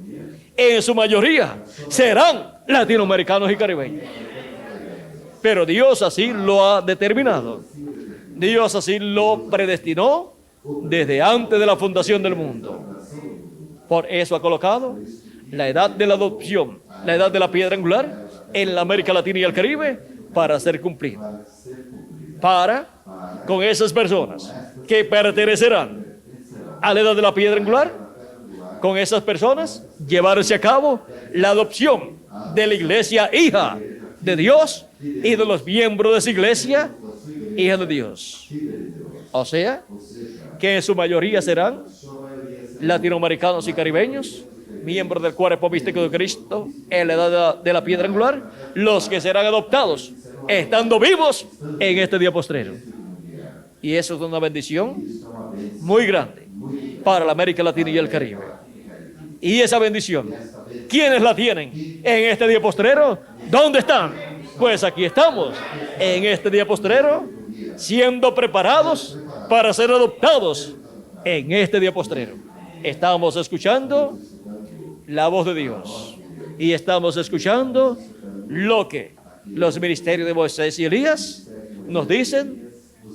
en su mayoría, serán latinoamericanos y caribeños. Pero Dios así lo ha determinado. Dios así lo predestinó desde antes de la fundación del mundo. Por eso ha colocado la edad de la adopción, la edad de la piedra angular en la América Latina y el Caribe para ser cumplida. Para, con esas personas que pertenecerán a la edad de la piedra angular, con esas personas llevarse a cabo la adopción de la iglesia hija de Dios y de los miembros de esa iglesia hija de Dios. O sea, que en su mayoría serán latinoamericanos y caribeños, miembros del cuerpo místico de Cristo en la edad de la piedra angular, los que serán adoptados estando vivos en este día postrero. Y eso es una bendición muy grande para la América Latina y el Caribe. Y esa bendición, ¿quiénes la tienen en este día postrero? ¿Dónde están? Pues aquí estamos, en este día postrero, siendo preparados para ser adoptados En este día postrero estamos escuchando la voz de Dios y estamos escuchando lo que los ministerios de Moisés y Elías nos dicen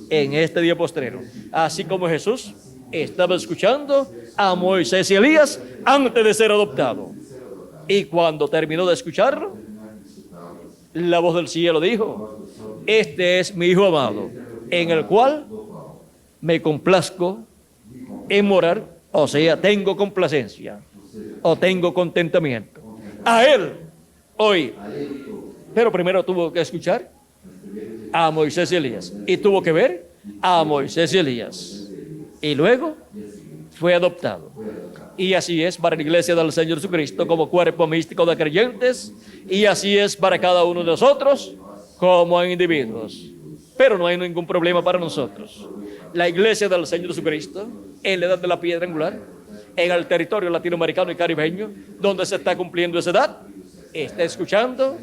en este día postrero. Así como Jesús estaba escuchando a Moisés y Elías antes de ser adoptado. Y cuando terminó de escucharlo, la voz del cielo dijo: este es mi Hijo amado, en el cual me complazco en morar, o sea, tengo complacencia, o tengo contentamiento. A Él oí. Pero primero tuvo que escuchar a Moisés y Elías, y tuvo que ver a Moisés y Elías, y luego fue adoptado. Y así es para la iglesia del Señor Jesucristo como cuerpo místico de creyentes, y así es para cada uno de nosotros como individuos. Pero no hay ningún problema para nosotros. La iglesia del Señor Jesucristo, en la edad de la piedra angular, en el territorio latinoamericano y caribeño, donde se está cumpliendo esa edad, está escuchando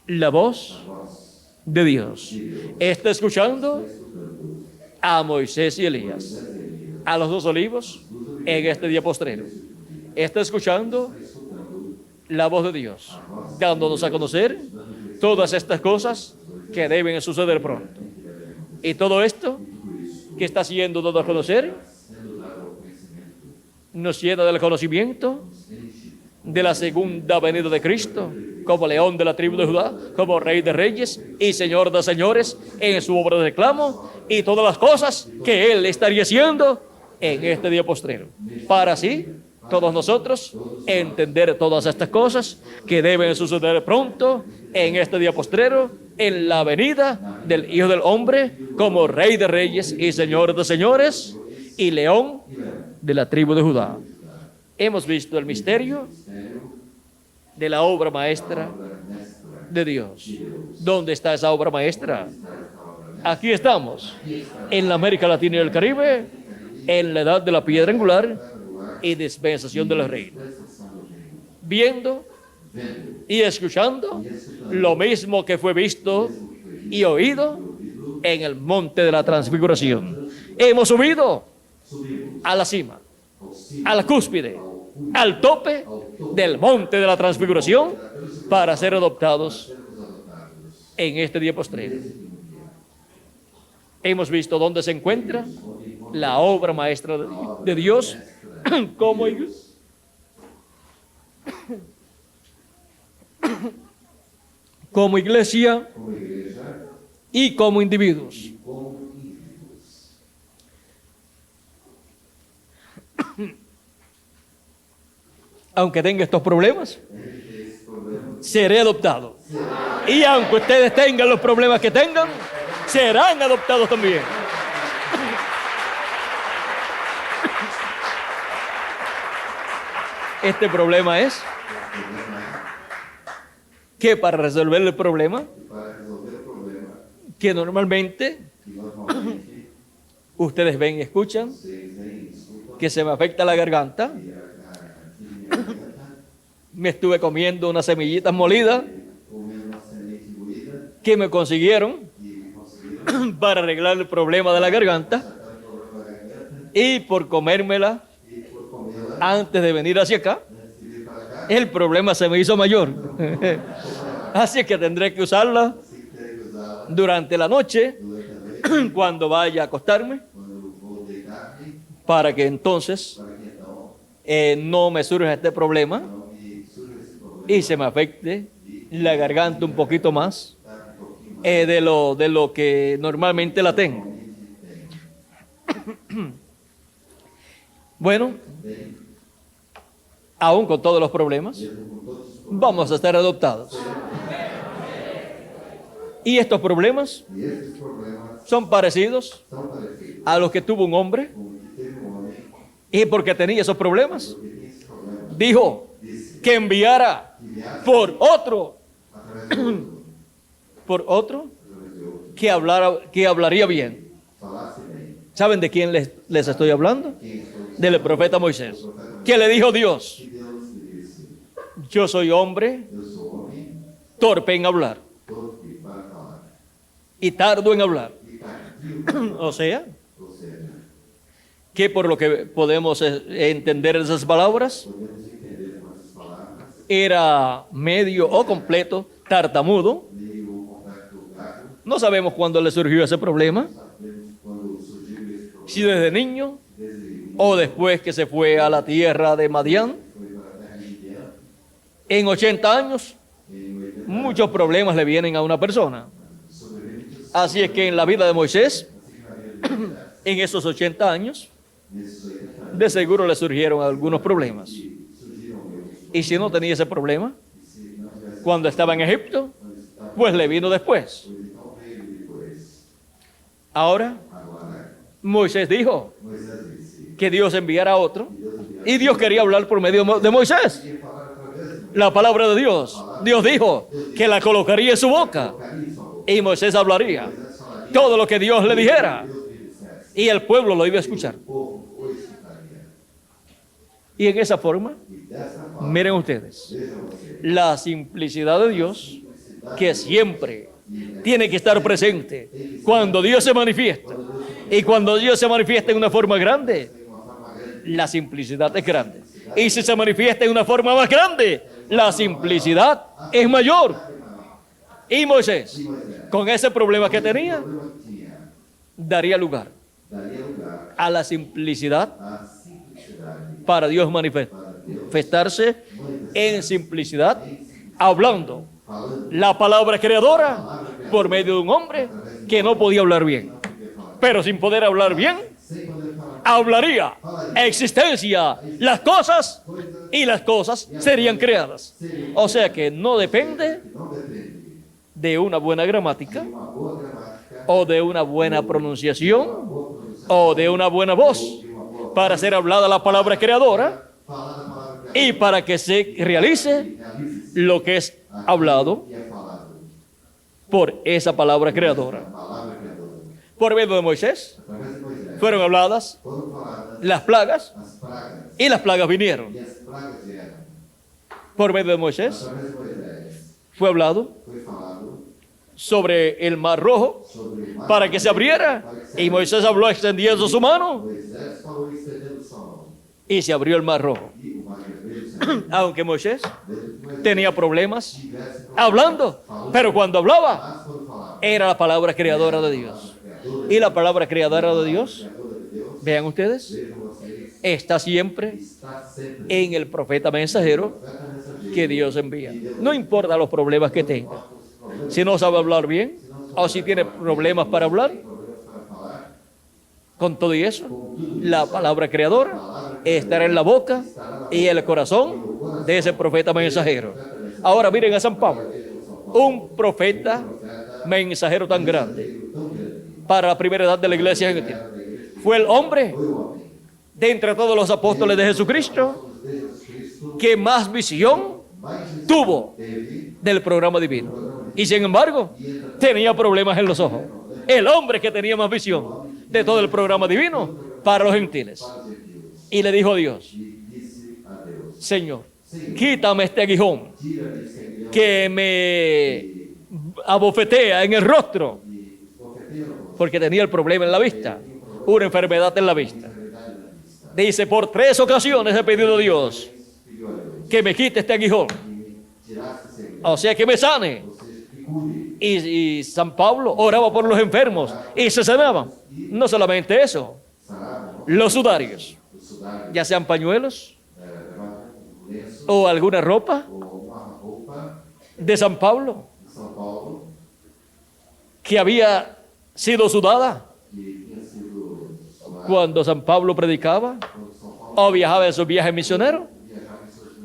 la voz de Dios. Está escuchando a Moisés y Elías, a los dos olivos, en este día postrero. Está escuchando la voz de Dios, dándonos a conocer todas estas cosas que deben suceder pronto. Y todo esto que está siendo dado a conocer nos llena del conocimiento de la segunda venida de Cristo, como león de la tribu de Judá, como rey de reyes y señor de señores, en su obra de reclamo, y todas las cosas que Él estaría haciendo en este día postrero, para así todos nosotros entender todas estas cosas que deben suceder pronto en este día postrero, en la venida del Hijo del Hombre, como rey de reyes y señor de señores y león de la tribu de Judá. Hemos visto el misterio de la obra maestra de Dios. ¿Dónde está esa obra maestra? Aquí estamos, en la América Latina y el Caribe, en la edad de la piedra angular y dispensación de los reinos, viendo y escuchando lo mismo que fue visto y oído en el monte de la transfiguración. Hemos subido a la cima, a la cúspide, al tope del monte de la transfiguración para ser adoptados en este día postrero. Hemos visto dónde se encuentra la obra maestra de Dios como iglesia y como individuos. Aunque tenga estos problemas, seré adoptado. Y aunque ustedes tengan los problemas que tengan, serán adoptados también. Este problema es que para resolver el problema, que normalmente ustedes ven y escuchan, que se me afecta la garganta, me estuve comiendo unas semillitas molidas que me consiguieron para arreglar el problema de la garganta, y por comérmela antes de venir hacia acá, el problema se me hizo mayor. Así que tendré que usarla durante la noche cuando vaya a acostarme, para que entonces no me surja este problema y se me afecte la garganta un poquito más de lo que normalmente la tengo. Bueno, aún con todos los problemas, vamos a estar adoptados. Y estos problemas son parecidos a los que tuvo un hombre, y porque tenía esos problemas, dijo que enviara por otro que hablaría bien. ¿Saben de quién les estoy hablando? Del profeta Moisés, que le dijo Dios: yo soy hombre torpe en hablar y tardo en hablar. O sea, que por lo que podemos entender esas palabras, podemos entender com essas palavras, era medio o completo tartamudo. meio completo gago, No sabemos cuándo le surgió ese problema, sabemos quando surgiu esse problema, si desde niño desde menino, o después que se fue a la tierra de Madián. foi para a terra de Midian, En 80 años, em 80 muchos problemas le vienen a una persona. sobreviveu muitos, Así es que en la vida de Moisés, assim que na vida de Moisés, en esos 80 años, nesses 80 anos, de seguro le surgieron algunos problemas. surgiram alguns, Y si no tenía ese problema, e se não tivesse cuando estaba en Egipto, quando estava, pues le vino después. pois então veio depois. Ahora, Agora, Moisés dijo Moisés disse, que Dios enviara a otro, Deus enviara, y Dios quería hablar por medio de Moisés. ia falar através de Moisés, La palabra de Dios. Dios dijo que la colocaría en su boca colocaria em sua boca. y Moisés hablaría Moisés falaria todo lo que Dios le dijera Deus lhe dissesse, y el pueblo lo iba a escuchar. o povo o escutaria. Y en esa forma, E dessa forma, miren ustedes, vejam vocês, la simplicidad de Dios que siempre tiene que estar presente cuando Dios se manifiesta. Y cuando Dios se manifiesta en una forma grande, tem uma forma grande, la simplicidad es grande. Y si se manifiesta en una forma más grande, la simplicidad es mayor. Y Moisés, con ese problema que tenía, o problema que tinha, daría lugar daria lugar a la simplicidad à simplicidade, para Dios manifestarse en simplicidad, hablando falando, la palabra creadora por medio de un hombre que no podía hablar bien. Pero sin poder hablar bien, sem poder falar, hablaría existencia, las cosas, y las cosas serían creadas. O sea que no depende não depende de una buena gramática, de uma boa gramática, o de una buena pronunciación, boa produção, o de una buena voz, de uma boa para ser hablada la palabra creadora falar da palavra y para que se realice realize lo que es hablado e é falado, por esa palabra creadora. a palavra criadora. Por medio de Moisés Através de Moisés, fueron habladas foram faladas las plagas, as pragas, y las plagas vinieron. e as pragas vieram. Por medio de Moisés Através de Moisés, fue hablado foi falado sobre el mar rojo sobre o mar, para que se abriera, y Moisés habló extendiendo su mano Moisés falou estendendo sua mão, y se abrió el mar rojo. e o mar vermelho se Aunque Moisés mesmo que Moisés tenía problemas tivesse hablando, pero cuando hablaba mas quando falava, era la palabra creadora de Dios. Y la palabra creadora de Dios, criadora de Deus, vean ustedes, vejam vocês, está siempre está sempre en el profeta mensajero profeta mensageiro, que Dios envía. No importa los problemas que tenga. Si no sabe hablar bien, o si tiene problemas para hablar, problemas para falar, con todo y eso, la palabra creadora estará en la boca y el corazón de ese profeta mensajero. Ahora miren a San Pablo, un profeta mensajero tan grande para la primera edad de la iglesia gentil. Fue el hombre de entre todos los apóstoles de Jesucristo de Jesus Cristo, que más visión mais tuvo teve del programa divino. Y sin embargo, tenía problemas en los ojos. El hombre que tenía más visión de todo el programa divino para los gentiles. para os gentios, Y le dijo a Dios, e disse a Deus, Señor, quítame este aguijón tira-me este aguilhão que me abofetea en el rostro, e esbofeteia no rosto, porque tenía el problema en la vista, una enfermedad en la vista. verdade na vista. Dice, por 3 ocasiones he pedido a Dios Pediu a Deus, que me quite este aguijón, e me tirasse esse aguilhão, o sea, que me sane. ou seja, que cure. Y San Pablo oraba por los enfermos y se sanaban. No solamente eso, Saravam, los sudarios, os sudários, ya sean pañuelos levavam um lenço o alguna ropa ou uma roupa de San Pablo de São Paulo que había sido sudada que tinha sido suada cuando San Pablo predicaba quando São Paulo o viajaba en sus viajes misioneros. viajava em seus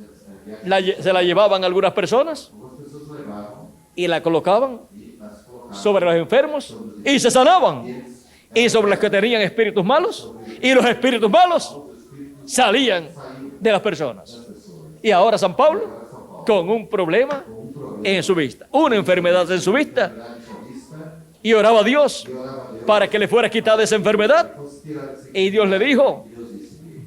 viagens. Se la llevaban algunas personas Algumas pessoas levavam y la colocaban e as colocavam sobre los enfermos y se sanaban. Y sobre los que tenían espíritus malos, y los espíritus malos salían de las personas. Y ahora San Pablo con un problema en su vista, una enfermedad en su vista, y oraba a Dios para que le fuera quitada esa enfermedad. Y Dios le dijo,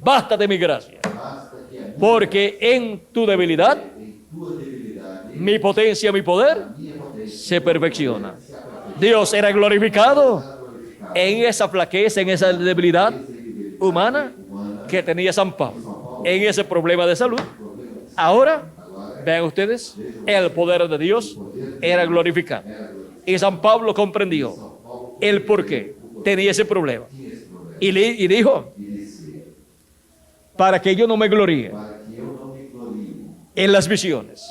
bástate mi gracia, basta que a porque en tu debilidad em tua debilidade mi potencia, mi poder minha potência se perfecciona. Dios era glorificado en esa flaqueza, en esa debilidad, humana que tenía San Pablo en ese problema de salud. Ahora, vean ustedes, el poder de Dios era glorificado. Y San Pablo comprendió el por qué tenía ese problema. Y dijo, para que yo no me gloríe en las visiones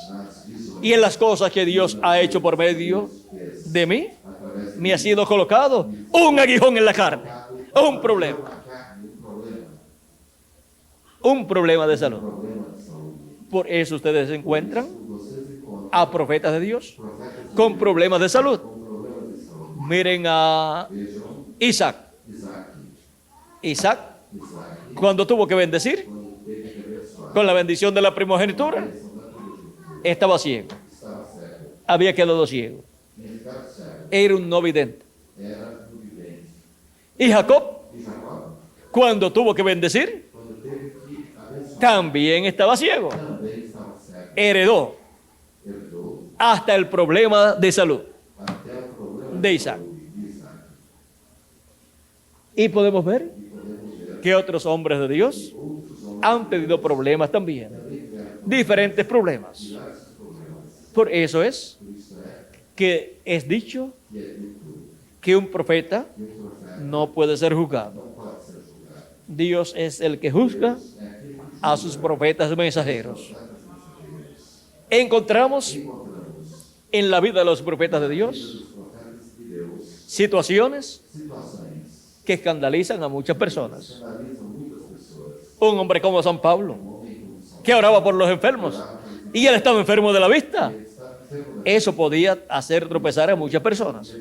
y en las cosas que Dios ha hecho por medio de mí, me ha sido colocado un aguijón en la carne, un problema de salud. Por eso ustedes encuentran a profetas de Dios con problemas de salud. Miren a Isaac. Isaac, cuando tuvo que bendecir, con la bendición de la primogenitura, estaba ciego. Había quedado ciego. Era un no vidente. Y Jacob, cuando tuvo que bendecir, también estaba ciego. Heredó hasta el problema de salud de Isaac. Y podemos ver que otros hombres de Dios han tenido problemas también, diferentes problemas. Por eso es que es dicho que un profeta no puede ser juzgado. Dios es el que juzga a sus profetas mensajeros. Encontramos en la vida de los profetas de Dios situaciones que escandalizan a muchas personas. Un hombre como San Pablo, que oraba por los enfermos, y él estaba enfermo de la vista. Eso podía hacer tropezar a muchas personas.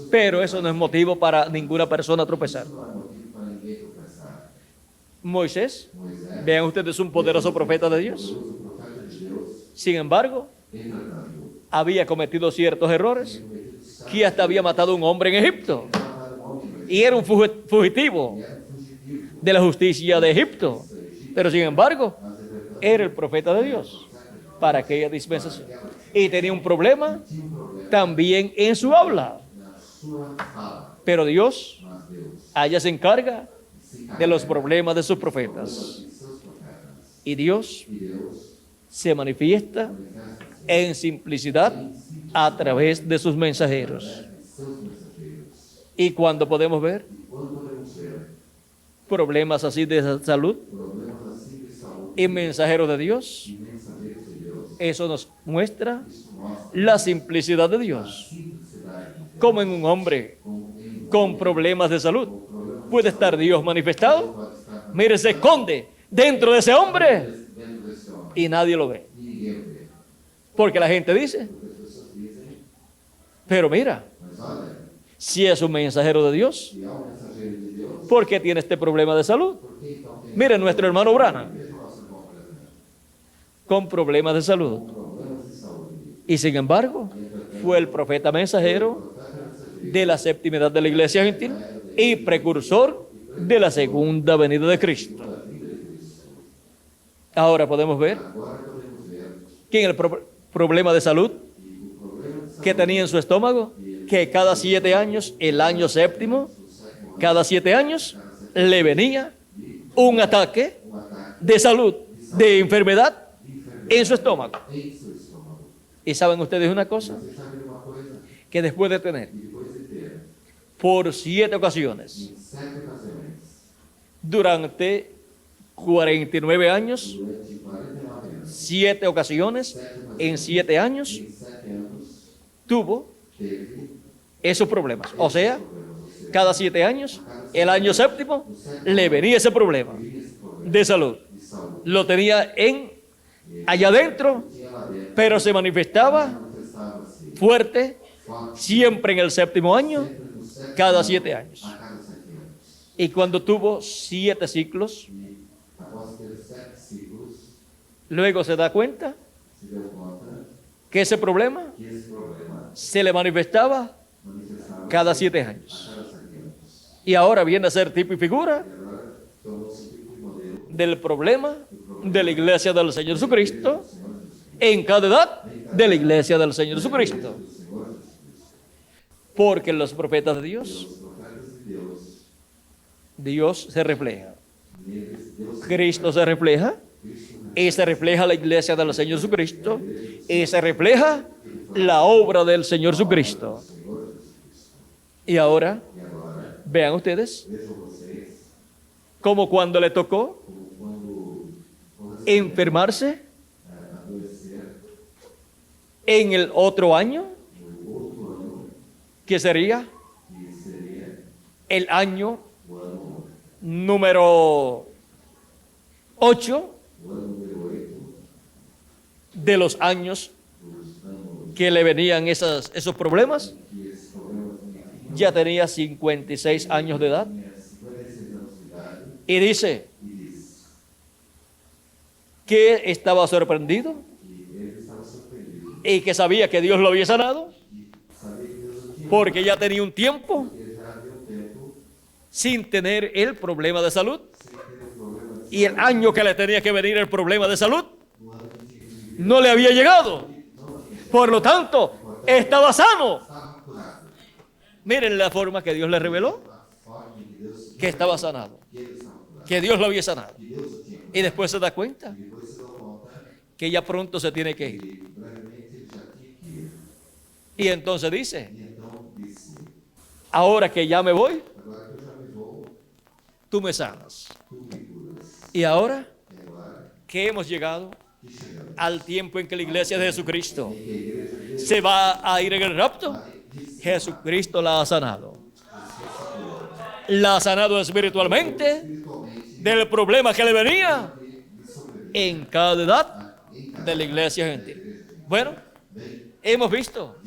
Pero eso no es motivo para ninguna persona tropezar. Moisés, vean ustedes, un poderoso profeta de Dios. Sin embargo, había cometido ciertos errores, que hasta había matado a un hombre en Egipto. Y era un fugitivo de la justicia de Egipto. Pero sin embargo, era el profeta de Dios para aquella dispensación. Y tenía un problema también en su habla. Pero Dios allá se encarga de los problemas de sus profetas. Y Dios se manifiesta en simplicidad a través de sus mensajeros. Y cuando podemos ver problemas así de salud y mensajeros de Dios, eso nos muestra la simplicidad de Dios. Como en un hombre con problemas de salud puede estar Dios manifestado. Mire, se esconde dentro de ese hombre y nadie lo ve. Porque la gente dice, pero mira, si es un mensajero de Dios, ¿por qué tiene este problema de salud? Mire, nuestro hermano Branham, con problemas de salud. Y sin embargo, fue el profeta mensajero de la séptima edad de la iglesia gentil y precursor de la segunda venida de Cristo. Ahora podemos ver que en el problema de salud que tenía en su estómago, que cada 7 años, el año séptimo, cada 7 años, le venía un ataque de salud, de enfermedad en su estómago. Y saben ustedes una cosa, que después de tener por 7 ocasiones, durante 49 años, 7 ocasiones en 7 años, tuvo esos problemas. O sea, cada 7 años, el año séptimo, le venía ese problema de salud. Lo tenía allá adentro, pero se manifestaba fuerte siempre en el séptimo año, cada 7 años. Y cuando tuvo 7 ciclos, luego se da cuenta que ese problema se le manifestaba cada 7 años. Y ahora viene a ser tipo y figura del problema de la iglesia del Señor Jesucristo en cada edad de la iglesia del Señor Jesucristo. Porque los profetas de Dios Dios se refleja. Cristo se refleja. Y se refleja la iglesia del Señor Jesucristo. Y se refleja la obra del Señor Jesucristo. Y ahora, vean ustedes, como cuando le tocó enfermarse en el otro año, que sería el año número 8 de los años que le venían esos problemas. Ya tenía 56 años de edad. Y dice que estaba sorprendido y que sabía que Dios lo había sanado, porque ya tenía un tiempo sin tener el problema de salud. Y el año que le tenía que venir el problema de salud no le había llegado. Por lo tanto, estaba sano. Miren la forma que Dios le reveló que estaba sanado, que Dios lo había sanado. Y después se da cuenta que ya pronto se tiene que ir. Y entonces dice: ahora que ya me voy, tú me sanas. Y ahora que hemos llegado al tiempo en que la iglesia de Jesucristo se va a ir en el rapto, Jesucristo la ha sanado. La ha sanado espiritualmente del problema que le venía en cada edad de la iglesia gentil. Bueno, hemos visto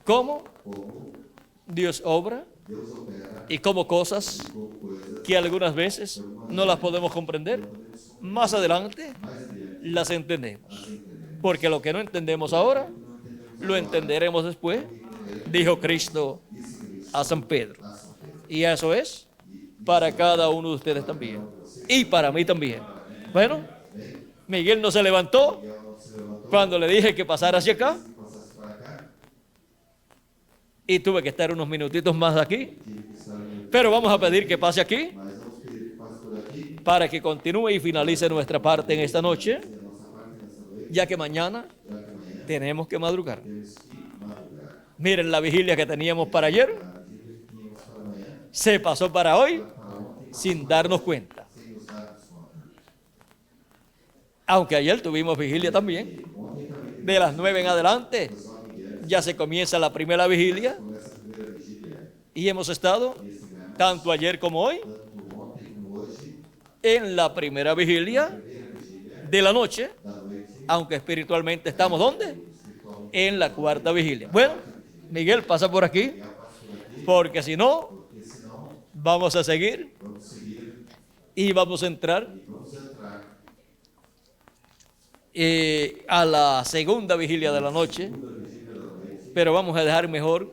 cómo Dios obra y cómo cosas que algunas veces no las podemos comprender, más adelante las entendemos. Porque lo que no entendemos ahora, lo entenderemos después, dijo Cristo a San Pedro. Y eso es para cada uno de ustedes también. Y para mí también. Bueno, Miguel no se levantó cuando le dije que pasara hacia acá. Y tuve que estar unos minutitos más aquí. Pero vamos a pedir que pase aquí para que continúe y finalice nuestra parte en esta noche, ya que mañana tenemos que madrugar. Miren la vigilia que teníamos para ayer. Se pasó para hoy sin darnos cuenta. Aunque ayer tuvimos vigilia también. De las 9 en adelante ya se comienza la primera vigilia. Y hemos estado, tanto ayer como hoy, en la primera vigilia de la noche. Aunque espiritualmente estamos, ¿dónde? En la cuarta vigilia. Bueno, Miguel, pasa por aquí, porque si no, vamos a seguir y vamos a entrar a la segunda vigilia de la noche, pero vamos a dejar mejor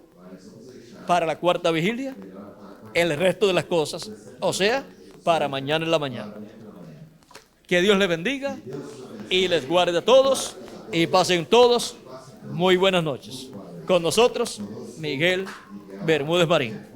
para la cuarta vigilia el resto de las cosas, o sea, para mañana en la mañana. Que Dios les bendiga y les guarde a todos y pasen todos muy buenas noches. Con nosotros, Miguel Bermúdez Marín.